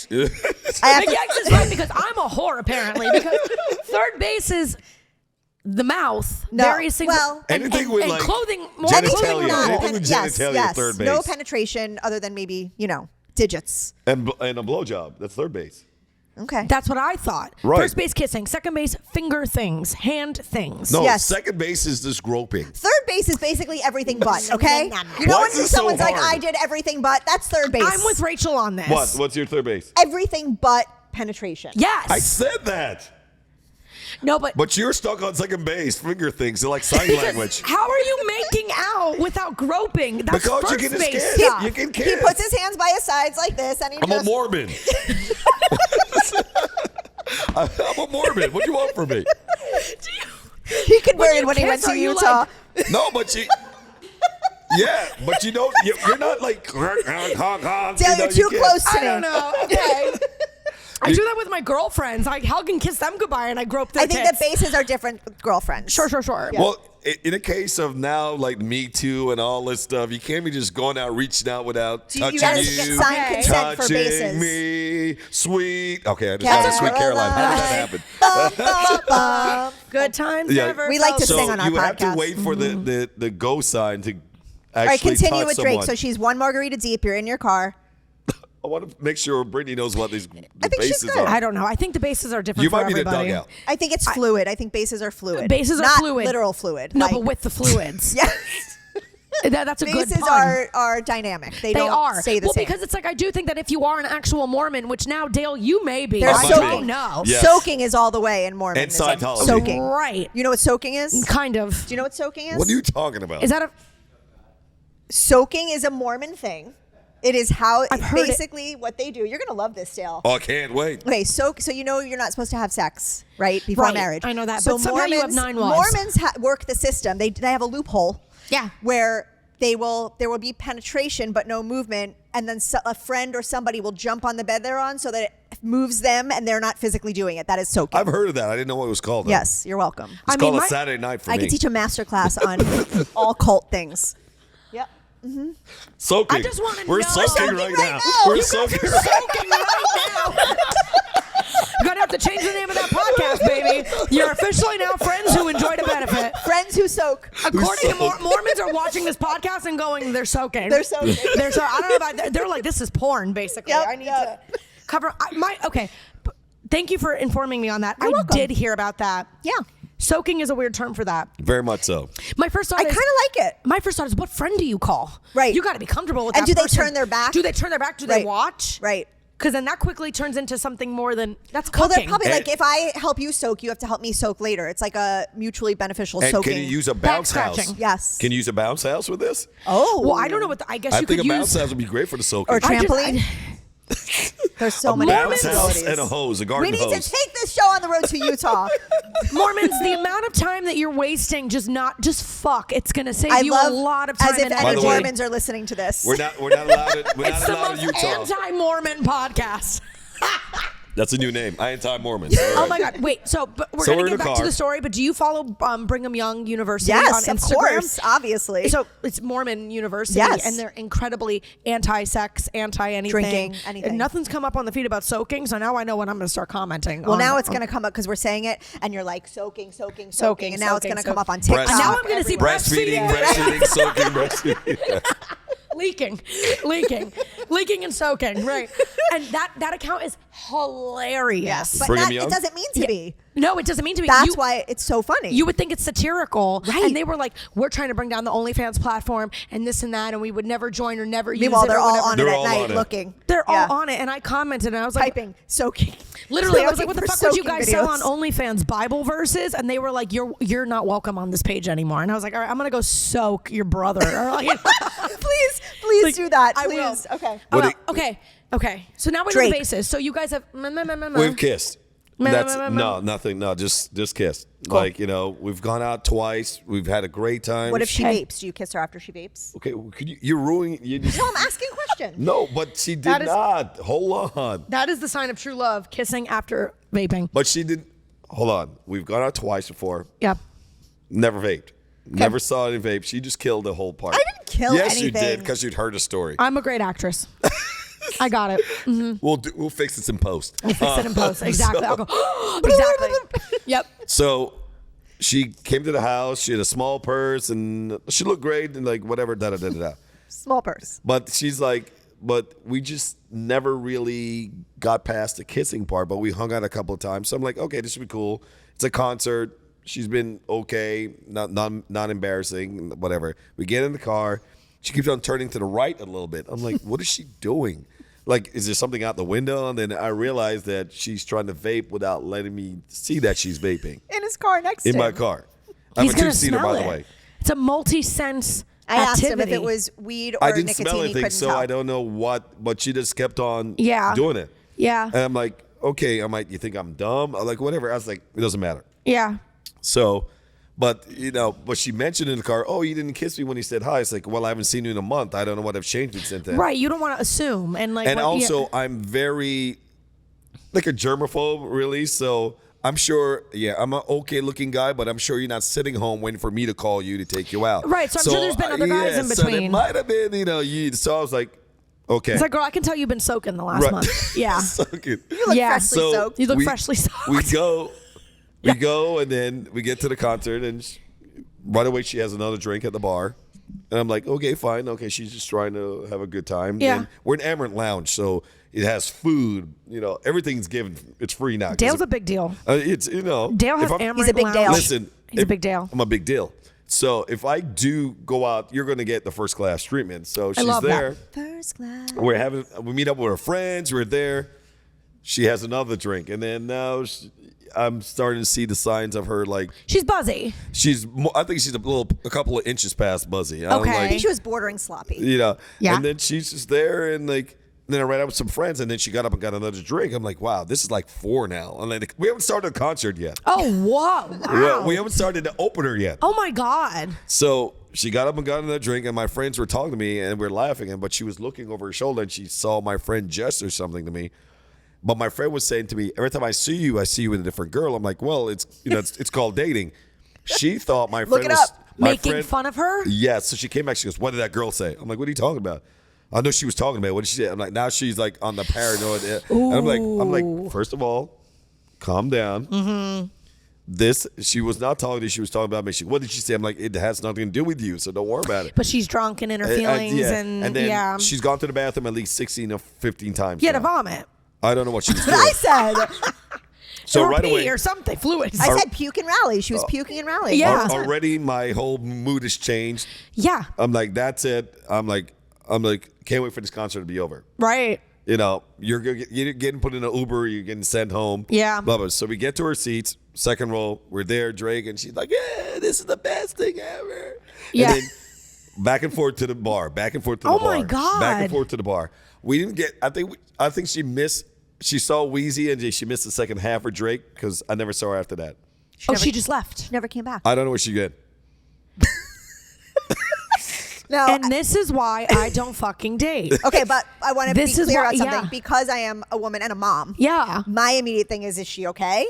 I have Big to- X is right because I'm a whore apparently. Because third base is the mouth. No. Various things. Well, Anything with, and like, clothing. More genitalia. clothing Anything not. with yes, genitalia, yes. third No base. penetration other than maybe digits. and a blowjob. That's third base. Okay. That's what I thought. Right. First base kissing. Second base finger things. Hand things. No, Yes. second base is just groping. Third base is basically everything but. Okay. You know Why when is this so someone's like, hard? "I did everything but," that's third base. I'm with Rachel on this. What? What's your third base? everything but penetration. Yes. I said that. No, but But you're stuck on second base. Finger things. They're like sign language. how are you making out without groping? That's Because you first can just base kiss. stuff. You can He kiss. puts his hands by his sides like this, and he I'm a just. Mormon. I'm a Mormon. What do you want from me? He converted you when he kiss, went to are you Utah. No, but you. Yeah, but you don't. You're not like. Dale, you're too close to I me. don't know. Okay. I do that with my girlfriends. I hug and kiss them goodbye, and I grope their I think tits. the bases are different with girlfriends. Sure. Well, in a case of now, like Me Too and all this stuff, you can't be just going out, reaching out without You touching gotta you, sign consent for touching bases. me, sweet. Okay, I just got a Sweet Caroline. How did that happen? Good times Yeah. never. We like to So sing on our you would have to podcast. wait for the go sign to All right, actually continue touch with Drake. someone. So she's one margarita deep. You're in your car. I want to make sure Brittany knows what these the I think she's bases good. are. I don't know. I think the bases are different You for might be the everybody. dugout. I think it's fluid. I think bases are fluid. Bases are Not fluid. literal fluid. No, like, but with the fluids. yes. That's a good Bases pun. are dynamic. They They don't are. stay the well, same. because it's like I do think that if you are an actual Mormon, which now Dale, you may be. They're I soaking. don't know. Yes. Soaking is all the way in Mormonism. And Scientology. Soaking. Right. You know what soaking is? Kind of. Do you know what soaking is? What are you talking about? Is that a? Soaking is a Mormon thing. It is how I've heard it. basically what they do. You're gonna love this, Dale. Oh, I can't wait. Okay, so you know you're not supposed to have sex, right, before Right, marriage. I know that, So but somehow you have 9 wives. Mormons work the system. They have a loophole. Yeah. Where there will be penetration but no movement, and then a friend or somebody will jump on the bed they're on so that it moves them, and they're not physically doing it. That is soaking. I've heard of that. I didn't know what it was called. though. Yes, you're welcome. It's called a Saturday night for I me. can teach a master class on all cult things. Yep. Soaking. I just wanna We're know- soaking Soaking right right now. now. We're You guys soaking You're right soaking right now. You're gonna have to change the name of that podcast, baby. You're officially now friends who enjoy to benefit. Friends who soak. According to soak? Mormons are watching this podcast and going, they're soaking. They're soaking. They're so. I don't know about. They're like, this is porn, basically. Yep, I need yep. to cover Okay. Thank you for informing me on that. I welcome. did hear about that. Yeah. Soaking is a weird term for that. Very much so. My first thought I is kind of like it. My first thought is, what friend do you call? Right. You got to be comfortable with And that do they person. turn their back? Do they turn their back? Do they Right. watch? Right. Because then that quickly turns into something more than that's Well, cooking. they're probably And- like, if I help you soak, you have to help me soak later. It's like a mutually beneficial And soaking. can you use a bounce house? scratching. Yes. Can you use a bounce house with this? Oh. well, I don't know what I guess I you think could a bounce use. house would be great for the soaking. Or I just- trampoline. There's so many bounce house possibilities. and a hose, a We garden need hose. to take this show on the road to Utah. Mormons, the amount of time that you're wasting just fuck. It's gonna save I you love a lot of time as if and By the energy. way- Mormons are listening to this. We're not allowed to. We're It's not the allowed in most Utah. anti-Mormon podcast. That's a new name. Anti-Mormon. Oh my God! Wait, but we're So gonna we're in get a back car. to the story. But do you follow Brigham Young University Yes, on of Instagram? course, obviously. So it's Mormon University, Yes. and they're incredibly anti-sex, anti-anything. Drinking, anything. And nothing's come up on the feed about soaking, so now I know when I'm going to start commenting. Well, on- now it's on- going to come up because we're saying it, and you're like soaking, Soaking, and now it's going to soaking, come up on soaking. TikTok. And now I'm going to see everywhere. Breastfeeding, soaking, breastfeeding. leaking and soaking, right? And that account is hilarious. But Brigham it Young? doesn't mean to be. No, it doesn't mean to be. That's why it's so funny. You would think it's satirical. Right. And they were like, we're trying to bring down the OnlyFans platform and this and that, and we would never join or never use it. Meanwhile, they're or all whatever. on it They're at all night on it. looking. They're Yeah. all on it. And I commented and I was like, Typing, soaking. literally, I was like, Looking what the for fuck would you soaking guys sell videos. on OnlyFans? Bible verses? And they were like, you're not welcome on this page anymore. And I was like, all right, I'm going to go soak your brother. Or like, Please do that. I will. Please. Okay. Okay. So now we know Drake. the basis. So you guys have. We've kissed. That's meh. no, nothing. No, just kissed. Like, we've gone out twice. We've had a great time. What if she Okay. vapes? Do you kiss her after she vapes? Okay, could you're ruining. You just, No, I'm asking a question. no, but she did That is- not. Hold on. That is the sign of true love, kissing after vaping. But she did. Hold on. We've gone out twice before. Yep. Never vaped. Never saw any vape. She just killed the whole party. I didn't kill yes, you anything. did because you'd heard a story. I'm a great actress. I got it. We'll fix this in post. Fix it in post. Exactly. I'll go, exactly. Yep. So she came to the house. She had a small purse and she looked great and like whatever. Da da da da da. Small purse. But she's like, but we just never really got past the kissing part. But we hung out a couple of times. So I'm like, okay, this should be cool. It's a concert. She's been okay, not embarrassing, whatever. We get in the car. She keeps on turning to the right a little bit. I'm like, what is she doing? Like, is there something out the window? And then I realized that she's trying to vape without letting me see that she's vaping In his car next in to my him. car. I'm He's a gonna two-seater, smell by it. the way. It's a multi-sense I asked activity. him if it was weed or I didn't nicotine. smell He anything, couldn't so tell. I don't know what, but she just kept on Yeah. doing it. Yeah. And I'm like, okay. I'm like, you think I'm dumb? I'm like, whatever. I was like, it doesn't matter. Yeah. So, but she mentioned in the car, oh, you didn't kiss me when you said hi. It's like, well, I haven't seen you in a month. I don't know what have changed since then. Right. You don't want to assume. And like, And what- also, yeah. I'm very like a germaphobe, really. So I'm sure, I'm an okay looking guy, but I'm sure you're not sitting home waiting for me to call you to take you out. Right, so I'm sure there's been other guys in So there between. might have been, you. So I was like, okay. It's like, girl, I can tell you've been soaking the last Right. month. Yeah. So good. You look Yeah. freshly So soaked. You look freshly soaked. We go, and then we get to the concert, and right away she has another drink at the bar. And I'm like, okay, fine. Okay, she's just trying to have a good time. Yeah. And we're in Emerald Lounge, so it has food. Everything's given. It's free now. 'Cause Dale's a big deal. It's Dale has if I'm- Amaranth He's a big Lounge. Dale. Listen, He's a big Dale. I'm a big deal. So if I do go out, you're going to get the first class treatment. So she's love that. there. First class. We meet up with her friends. We're there. She has another drink, and then now I'm starting to see the signs of her. Like She's buzzy. I think she's a couple of inches past buzzy. Okay. I think she was bordering sloppy. Yeah. And then she's just there, and like. Then I ran out with some friends, and then she got up and got another drink. I'm like, wow, this is like 4 now. And like, we haven't started a concert yet. Oh, whoa. Wow. We haven't started the opener yet. Oh, my God. So she got up and got another drink, and my friends were talking to me, and we're laughing. But she was looking over her shoulder, and she saw my friend gesture something to me. But my friend was saying to me, every time I see you with a different girl. I'm like, well, it's it's called dating. She thought my friend it was up. Making fun of her? Yes. So she came back. She goes, what did that girl say? I'm like, what are you talking about? I know she was talking about it. What did she say? I'm like, now she's like on the paranoid. And I'm like, first of all, calm down. Mm-hmm. She was not talking to you. She was talking about me. What did she say? I'm like, it has nothing to do with you, so don't worry about it. But she's drunk and in her feelings. And then she's gone to the bathroom at least 16 or 15 times. Yeah, to now. vomit. I don't know what she was doing. I said. So or right pee away, or something, fluids. I said puke and rally. She was puking and rallying. Yeah. already my whole mood has changed. Yeah. I'm like, that's it. I'm like, can't wait for this concert to be over. Right. You're getting put in an Uber, you're getting sent home. Yeah. Blah, blah. So we get to our seats, second row, we're there, Drake, and she's like, yeah, this is the best thing ever. Yeah. And then back and forth to the bar, back and forth to the Oh bar. my God. Back and forth to the bar. We didn't get, I think she saw Wheezy and she missed the second half of Drake because I never saw her after that. She just left. She never came back. I don't know what she did. No. And this is why I don't fucking date. Okay, but I want to be This is clear why- about something. yeah. Because I am a woman and a mom. Yeah. My immediate thing is she okay?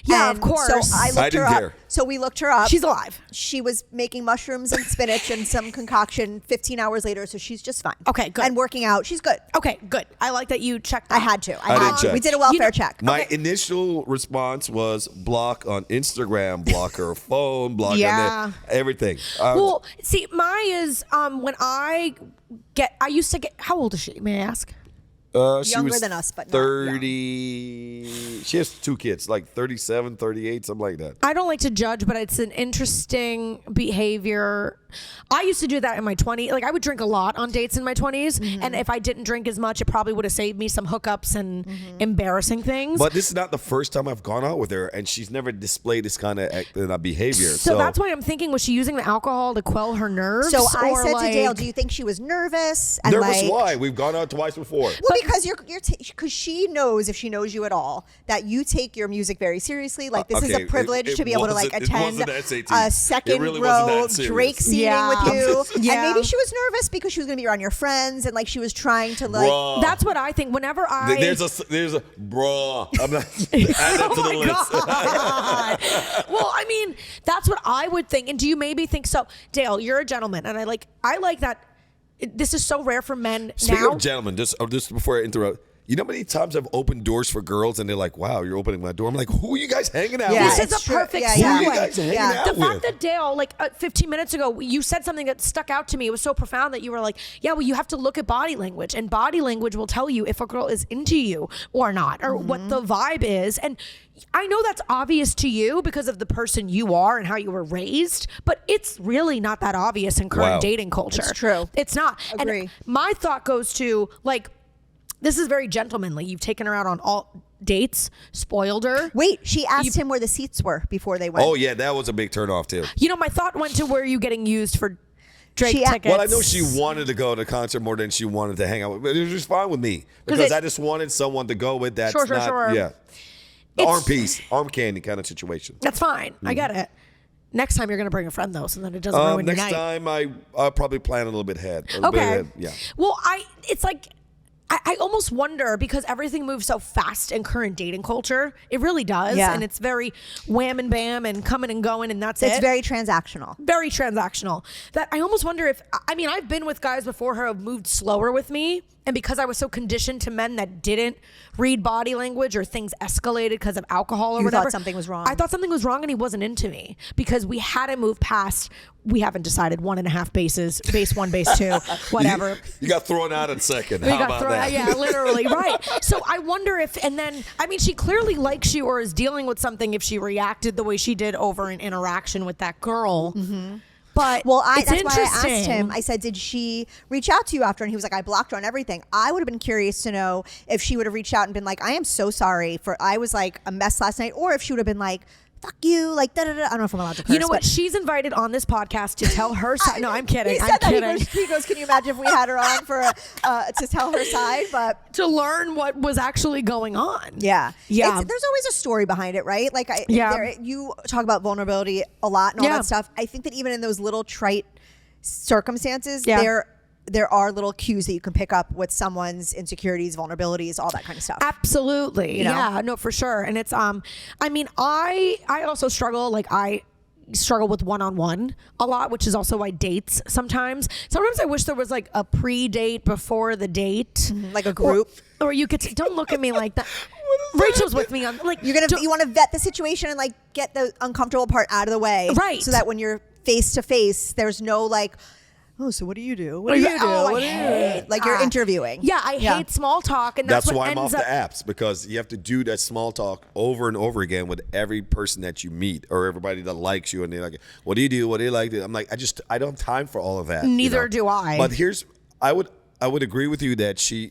Yeah, And of course. So I looked I didn't her care. up. So we looked her up. She's alive. She was making mushrooms and spinach and some concoction 15 hours later, so she's just fine. Okay, good. And working out. She's good. Okay, good. I like that you checked I that. had to. I did check. We did a welfare check. My initial response was block on Instagram, block her phone, block Yeah. everything. Well, see, my is when I used to get, how old is she, may I ask? She Younger was than us, but not 30. She has 2 kids, like 37, 38, something like that. I don't like to judge, but it's an interesting behavior. I used to do that in my 20s. Like I would drink a lot on dates in my 20s, and if I didn't drink as much, it probably would have saved me some hookups and embarrassing things. But this is not the first time I've gone out with her, and she's never displayed this kind of behavior. So that's why I'm thinking, was she using the alcohol to quell her nerves? So I or said like, to Dale, do you think she was nervous? And nervous? like, Why? We've gone out twice before. Well, because because she knows, if she knows you at all, that you take your music very seriously. Like this is Okay, a privilege it to be able to like wasn't- it attend wasn't the SAT. a It second really wasn't row that serious. Drake seating Yeah. with you. Yeah. And maybe she was nervous because she was going to be around your friends, and like she was trying to like. Bruh. That's what I think. Whenever I There's a bruh. I'm not add that to the list. God. Well, I mean, that's what I would think. And do you maybe think so? Dale, you're a gentleman, and I like that. This is so rare for men Speaking now. of gentlemen, just before I interrupt, you know how many times I've opened doors for girls and they're like, "Wow, you're opening my door." I'm like, "Who are you guys hanging out Yeah, with?" This is it's a true. perfect Yeah, Who yeah. are you segue. guys hanging Yeah. out The with? fact that Dale, like 15 minutes ago, you said something that stuck out to me. It was so profound that you were like, yeah, well, you have to look at body language, and body language will tell you if a girl is into you or not, or what the vibe is. And I know that's obvious to you because of the person you are and how you were raised, but it's really not that obvious in current Wow. dating culture. It's true. It's not. Agree. And my thought goes to like, this is very gentlemanly. You've taken her out on all dates, spoiled her. Wait, she asked him where the seats were before they went. Oh yeah, that was a big turnoff too. You know, my thought went to where you getting used for Drake She- tickets. Well, I know she wanted to go to the concert more than she wanted to hang out with, but it was just fine with me because I just wanted someone to go with. That's Sure. yeah. The It's- arm candy kind of situation. That's fine. I get it. Next time you're going to bring a friend though, so then it doesn't ruin your Next night. time I'll probably plan a little bit ahead. A little bit Okay. ahead, yeah. Well, it's like I almost wonder because everything moves so fast in current dating culture. It really does. Yeah. And it's very wham and bam and coming and going and that's It's it. very transactional. Very transactional. That I almost wonder if, I mean, I've been with guys before who have moved slower with me. And because I was so conditioned to men that didn't read body language or things escalated because of alcohol or You whatever. thought something was wrong. I thought something was wrong and he wasn't into me because we hadn't moved past, we haven't decided 1.5 bases, base 1, base 2, whatever. You got thrown out at second. We How got about thrown that? out, yeah, literally, right. So I wonder if, and then, I mean, she clearly likes you or is dealing with something if she reacted the way she did over an interaction with that girl. But Well, it's that's why I asked interesting. him. I said, did she reach out to you after? And he was like, I blocked her on everything. I would have been curious to know if she would have reached out and been like, I am so sorry for, I was like a mess last night. Or if she would have been like, fuck you, like da da da. I don't know if I'm allowed to curse. You know what? but- She's invited on this podcast to tell her side. No, I'm kidding. He said I'm that. kidding. He goes, can you imagine if we had her on for to tell her side? But To learn what was actually going on. yeah. Yeah. There's always a story behind it, right? Like Yeah. you talk about vulnerability a lot and all Yeah. that stuff. I think that even in those little trite circumstances, Yeah. there are little cues that you can pick up with someone's insecurities, vulnerabilities, all that kind of stuff. Absolutely. You know? Yeah, no, for sure. And it's I mean, I also struggle, like I struggle with one-on-one a lot, which is also why dates sometimes I wish there was like a pre-date before the date. Like a group. Or you could don't look at me like that. Rachel's with me on like You want to vet the situation and like get the uncomfortable part out of the way, Right. So that when you're face to face, there's no like, oh, so what do you do? What do you do? Oh, I What do you do? hate Like you're that. interviewing. Yeah, I hate small talk, and that's That's what why I'm off ends the up. apps because you have to do that small talk over and over again with every person that you meet or everybody that likes you, and they're like, "What do you do? What do you like?" I'm like, I don't have time for all of that. Neither do I. But I would agree with you that she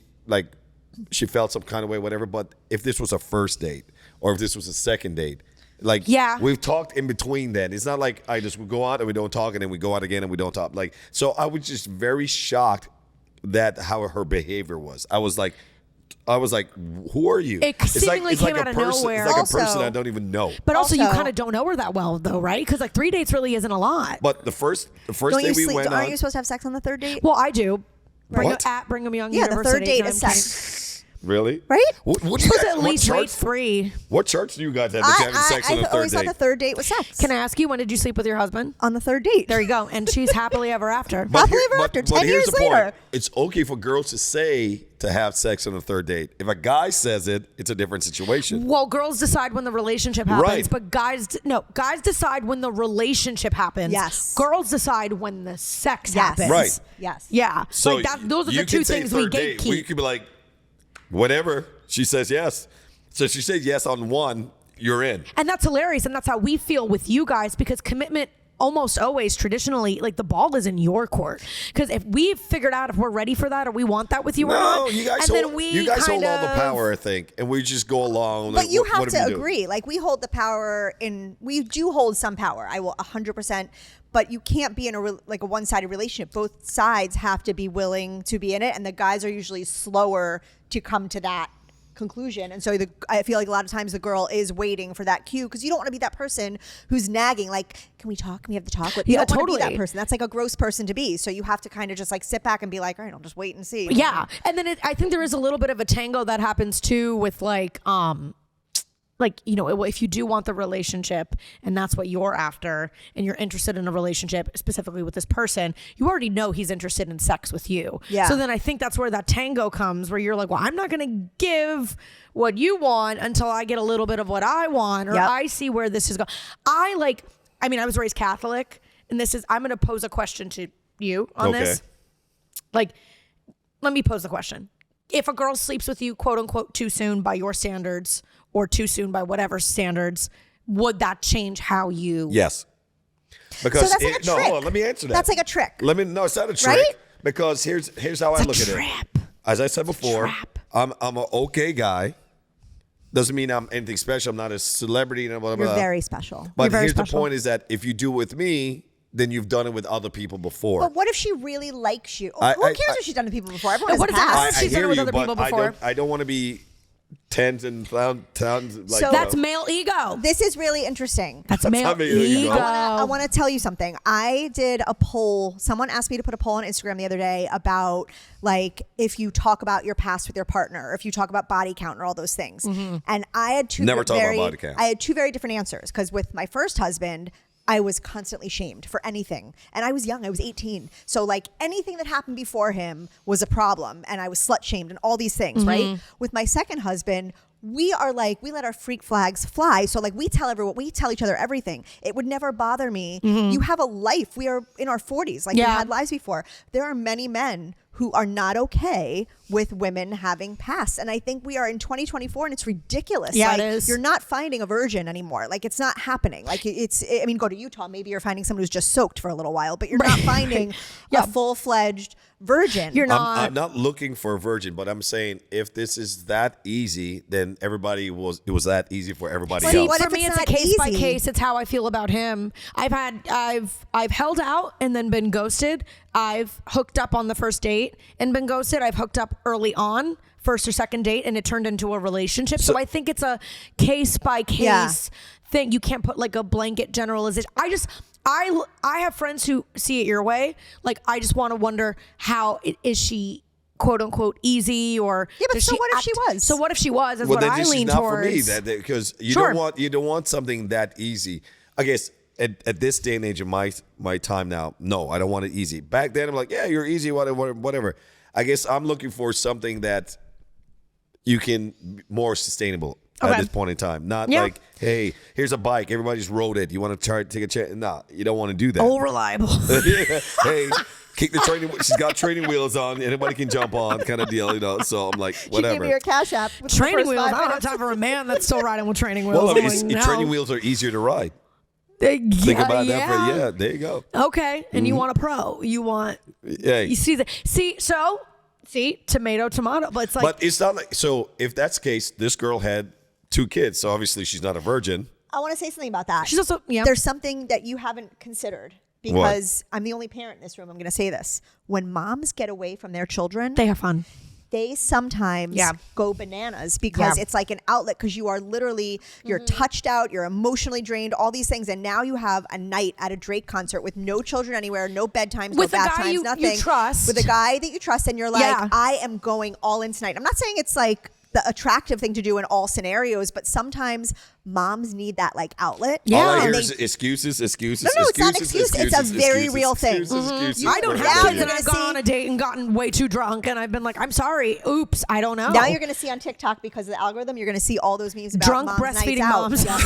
felt some kind of way, whatever. But if this was a first date or if this was a second date. Like, Yeah. we've talked in between then. It's not like I just would go out and we don't talk and then we go out again and we don't talk. Like, so I was just very shocked that how her behavior was. I was like, who are you? It seemingly came out of nowhere. It's like Also- a person I don't even know. But also, you Also- kind of don't know her that well, though, right? Because like 3 dates really isn't a lot. But the first Don't day you we sleep? went Aren't on. you supposed to have sex on the third date? Well, I do. What? At Brigham Young Yeah, the University. third date No, is I'm kidding. sex. Really? Right? What do you Supposed to guys, at what least rate charts? 3. What charts do you guys have to having sex on the third always thought date? the third date was sex. Can I ask you, when did you sleep with your husband? On the third date. There you go. And she's happily ever after. But Happily ever after, 10 here's years the point. later. It's okay for girls to say to have sex on the third date. If a guy says it, it's a different situation. Well, girls decide when the relationship happens, Right. but guys decide when the relationship happens. Yes. Girls decide when the sex Yes. happens. Right. Yes. Yeah. So like those are you the two can say things we third date. gatekeep. We could be like, whatever. She says yes. So she says yes on one, you're in. And that's hilarious. And that's how we feel with you guys, because commitment almost always traditionally, like, the ball is in your court. Because if we've figured out if we're ready for that or we want that with you or not, you guys and hold, then we you guys hold all the kind of- power, I think, and we just go along. But like, you what have do to we do? agree. Like, we hold the power we do hold some power. I will 100%. But you can't be in a one-sided relationship. Both sides have to be willing to be in it, and the guys are usually slower to come to that conclusion. And so I feel like a lot of times the girl is waiting for that cue, because you don't want to be that person who's nagging, like, can we talk? Can we have the talk? You don't want to be that person. That's like a gross person to be. So you have to kind of just like sit back and be like, all right, I'll just wait and see. Yeah. And then I think there is a little bit of a tango that happens too with if you do want the relationship and that's what you're after and you're interested in a relationship specifically with this person, you already know he's interested in sex with you. Yeah. So then I think that's where that tango comes, where you're like, well, I'm not going to give what you want until I get a little bit of what I want, or I see where this is going. I was raised Catholic, and I'm going to pose a question to you on this. Like, let me pose the question. If a girl sleeps with you, quote unquote, too soon by your standards, or too soon by whatever standards, would that change how you? Yes. Because so that's like a trick. Hold on, let me answer that. That's like a trick. No, it's not a trick. Right? Because here's how I look at it. As I said before, I'm an okay guy. Doesn't mean I'm anything special. I'm not a celebrity. Blah, blah, blah. You're very special. But here's the point: is that if you do it with me, then you've done it with other people before. But what if she really likes you? Who cares if she's done it with people before? Everyone has what a if that's- past. She's done it with other people before. I don't want to be tens and thousands. So That's male ego. This is really interesting. That's male not male ego. ego. I want to tell you something. I did a poll. Someone asked me to put a poll on Instagram the other day about, like, if you talk about your past with your partner, or if you talk about body count or all those things. And I had two Never talk about body count. I had two very different answers, because with my first husband, I was constantly shamed for anything. And I was young. I was 18. So, like, anything that happened before him was a problem. And I was slut shamed and all these things, right? With my second husband, we are like, we let our freak flags fly. So, like, we tell each other everything. It would never bother me. You have a life. We are in our 40s. Like, we had lives before. There are many men who are not okay with women having past. And I think we are in 2024, and it's ridiculous. Yeah, like, it is. You're not finding a virgin anymore. Like, it's not happening. Like, go to Utah. Maybe you're finding someone who's just soaked for a little while, but you're not finding a full-fledged virgin. You're not. I'm not looking for a virgin, but I'm saying if this is that easy, then it was that easy for everybody See, else. what for if me, it's it's a not case by easy? case. It's how I feel about him. I've held out and then been ghosted. I've hooked up on the first date and been ghosted. I've hooked up early on, first or second date, and it turned into a relationship. So I think it's a case by case thing. You can't put like a blanket generalization. I have friends who see it your way. Like, I just want to wonder, is she quote unquote easy, or but so what if she was? So what if she was? Is Well, what then I this lean is not towards. for me. Because you Sure. don't want something that easy. I guess at this day and age of my time now, no, I don't want it easy. Back then, I'm like, yeah, you're easy, whatever. I guess I'm looking for something that you can more sustainable at this point in time. Not like, hey, here's a bike, everybody just rode it. You want to try to take a chance? No, you don't want to do that. All reliable. Hey, kick the training. She's got training wheels on. Anybody can jump on, kind of deal, So I'm like, whatever. She gave me your Cash App. with the Training first wheels. 5 I don't have minutes. time for a man that's still riding with training wheels. Well, I'm like, no. training wheels are easier to ride. Think about that. There you go. Okay, and you want a pro. You want. Yeah. You see, tomato. But it's like. But it's not like, so if that's the case, this girl had 2 kids, so obviously she's not a virgin. I want to say something about that. She's also There's something that you haven't considered, because I'm the only parent in this room. I'm going to say this. When moms get away from their children, they have fun. they sometimes go bananas, because it's like an outlet, because you are literally, you're touched out, you're emotionally drained, all these things. And now you have a night at a Drake concert with no children anywhere, no bedtimes, With no a bath guy times, you nothing. trust. With a guy that you trust, and you're like, I am going all in tonight. I'm not saying it's like the attractive thing to do in all scenarios, but sometimes moms need that like outlet. All I And hear they- is excuses. No, it's not an excuse. It's a very real thing. Excuses. I don't Now have kids, you're and I've gonna gone on a date and gotten way too drunk, and I've been like, I'm sorry. Oops, I don't know. Now you're going to see on TikTok, because of the algorithm, you're going to see all those memes about Drunk moms breastfeeding nights moms. out.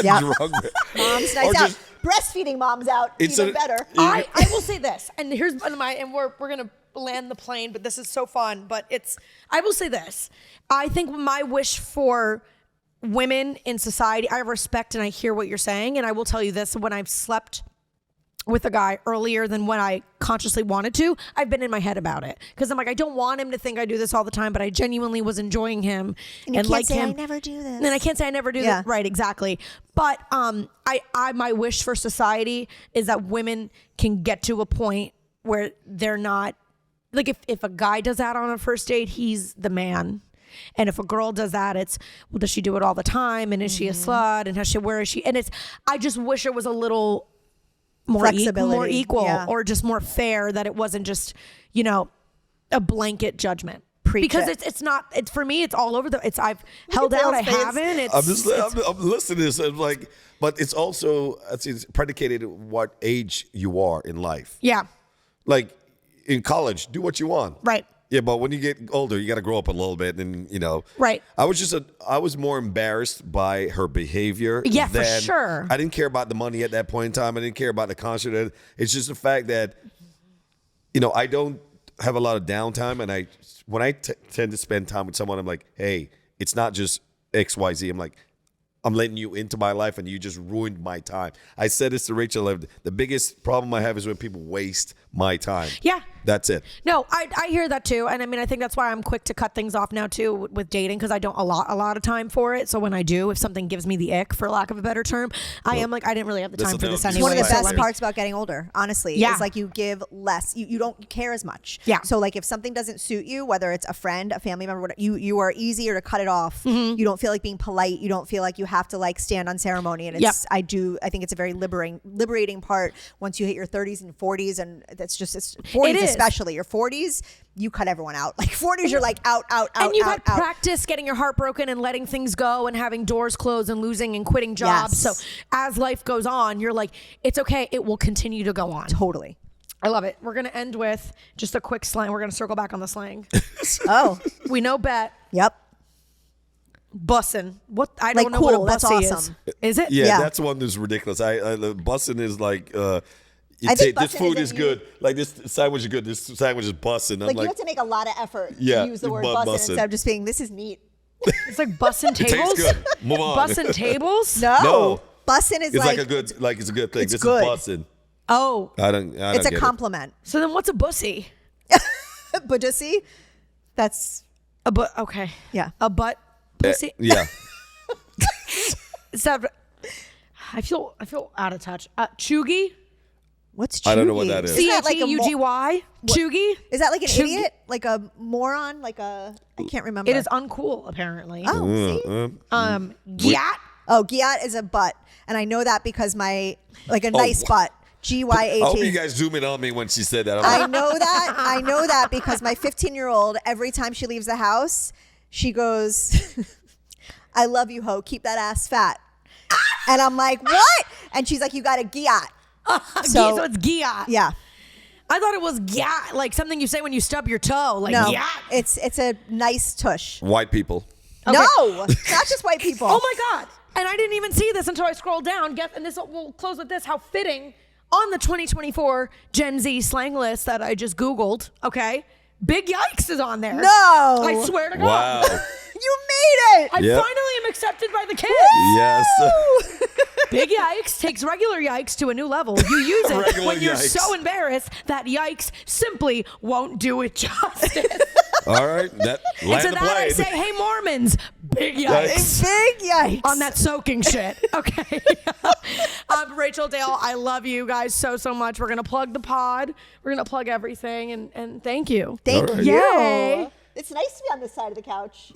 Yeah. Drunk. Moms Or nights out. breastfeeding moms out even better. I will say this, and here's one of my, and we're gonna land the plane, but this is so fun. But I will say this. I think my wish for women in society, I respect and I hear what you're saying, and I will tell you this: when I've slept with a guy earlier than when I consciously wanted to, I've been in my head about it because I'm like, I don't want him to think I do this all the time, but I genuinely was enjoying him and like him. I never do this. And I can't say I never do that. Right, exactly. But my wish for society is that women can get to a point where they're not like, if a guy does that on a first date, he's the man. And if a girl does that, it's, well, does she do it all the time? And is she a slut? And where is she? And I just wish it was a little more equal or just more fair, that it wasn't just, a blanket judgment. Because it's not, for me, it's all over I've held out, I haven't. I'm listening to this. I'm like, but it's also, it's predicated on what age you are in life. Yeah. Like in college, do what you want. Right. Yeah, but when you get older, you got to grow up a little bit, and Right. I was more embarrassed by her behavior. Yeah, for sure. I didn't care about the money at that point in time. I didn't care about the concert. It's just the fact that, I don't have a lot of downtime, and when I tend to spend time with someone, I'm like, hey, it's not just XYZ. I'm like, I'm letting you into my life, and you just ruined my time. I said this to Rachel. The biggest problem I have is when people waste my time. Yeah. That's it. No, I hear that too. And I mean, I think that's why I'm quick to cut things off now too with dating, because I don't a lot of time for it. So when I do, if something gives me the ick, for lack of a better term, I am like, I didn't really have the time for this anyway. One of the best parts about getting older, honestly, is like you give less. You don't care as much. Yeah. So like if something doesn't suit you, whether it's a friend, a family member, whatever, you are easier to cut it off. Mm-hmm. You don't feel like being polite. You don't feel like you have to like stand on ceremony. And it's I think it's a very liberating part once you hit your 30s and 40s, and it's 40s especially. Your 40s, you cut everyone out. Like 40s, you're like out. And you've had practice getting your heart broken and letting things go and having doors closed and losing and quitting jobs. Yes. So as life goes on, you're like, it's okay. It will continue to go on. Totally. I love it. We're going to end with just a quick slang. We're going to circle back on the slang. We know bet. Yep. Bussin'. What? I don't know what a bussy is. Is it? Yeah, that's one that's ridiculous. Bussin' is like... this food is good. Like this sandwich is good. This sandwich is bussin'. Like you have to make a lot of effort to use the word bussin' instead of just being, this is neat. It's like bussin' tables. It tastes good. Move on. Bussin' tables? No. Bussin' is it's like a good, it's a good thing. This good. is bussin'. Oh. I don't it's a compliment. So then what's a bussy? Bussy? That's a butt. Okay. Yeah. A butt pussy. Yeah. I feel out of touch. Chuggy? What's chuggy? I don't know what that is. CHEUGY? Chuggy? Is that like an idiot? Like a moron? Like a... I can't remember. It is uncool, apparently. Oh, see? Gyat? Oh, gyat is a butt. And I know that because nice butt. GYAT. I hope you guys zoom in on me when she said that. I know that. I know that because my 15-year-old, every time she leaves the house, she goes, I love you, ho. Keep that ass fat. And I'm like, what? And she's like, you got a gyat. So it's gyat. Yeah. I thought it was gyat, like something you say when you stub your toe. Like no, gyat. It's a nice tush. White people. Okay. No, not just white people. Oh my God. And I didn't even see this until I scrolled down. And we'll close with this. How fitting on the 2024 Gen Z slang list that I just Googled. Okay. Big yikes is on there. No. I swear to God. Wow. You made it. I finally am accepted by the kids. Yes. Big yikes takes regular yikes to a new level. You use it when you're yikes. so embarrassed that yikes simply won't do it justice. All right. And to that I say, hey, Mormons, big yikes. Big yikes. On that soaking shit. Okay. Rachel Dale, I love you guys so much. We're going to plug the pod. We're going to plug everything. And thank you. Thank you. Yay. It's nice to be on this side of the couch.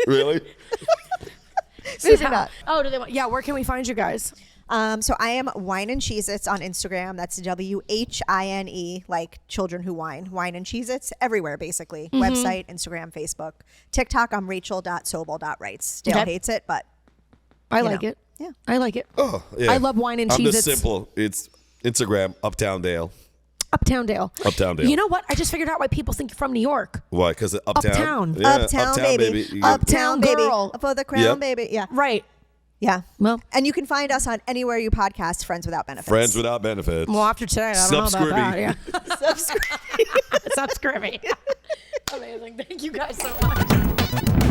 Really? Maybe not. Oh, do they want? Yeah. Where can we find you guys? So I am Wine and Cheez-Its on Instagram. That's WHINE, like children who whine. Wine and Cheez-Its everywhere, basically. Mm-hmm. Website, Instagram, Facebook. TikTok, I'm Rachel.Sobel.writes. Dale hates it, but I like it. Yeah. I like it. Oh, yeah. I love wine and I'm Cheez-Its. just simple. It's Instagram, Uptown Dale. Uptown Dale. Uptown Dale. You know what? I just figured out why people think you're from New York. Why? Because Uptown. Uptown. Yeah, Uptown baby. You Uptown girl. baby. For the crown, Yep. baby. Yeah. Right. Yeah. Well, And you can find us on anywhere you podcast Friends Without Benefits. Friends without benefits. well, after today, I don't know about that. Yeah. Subscribe. Subscribe. Amazing. Thank you guys so much.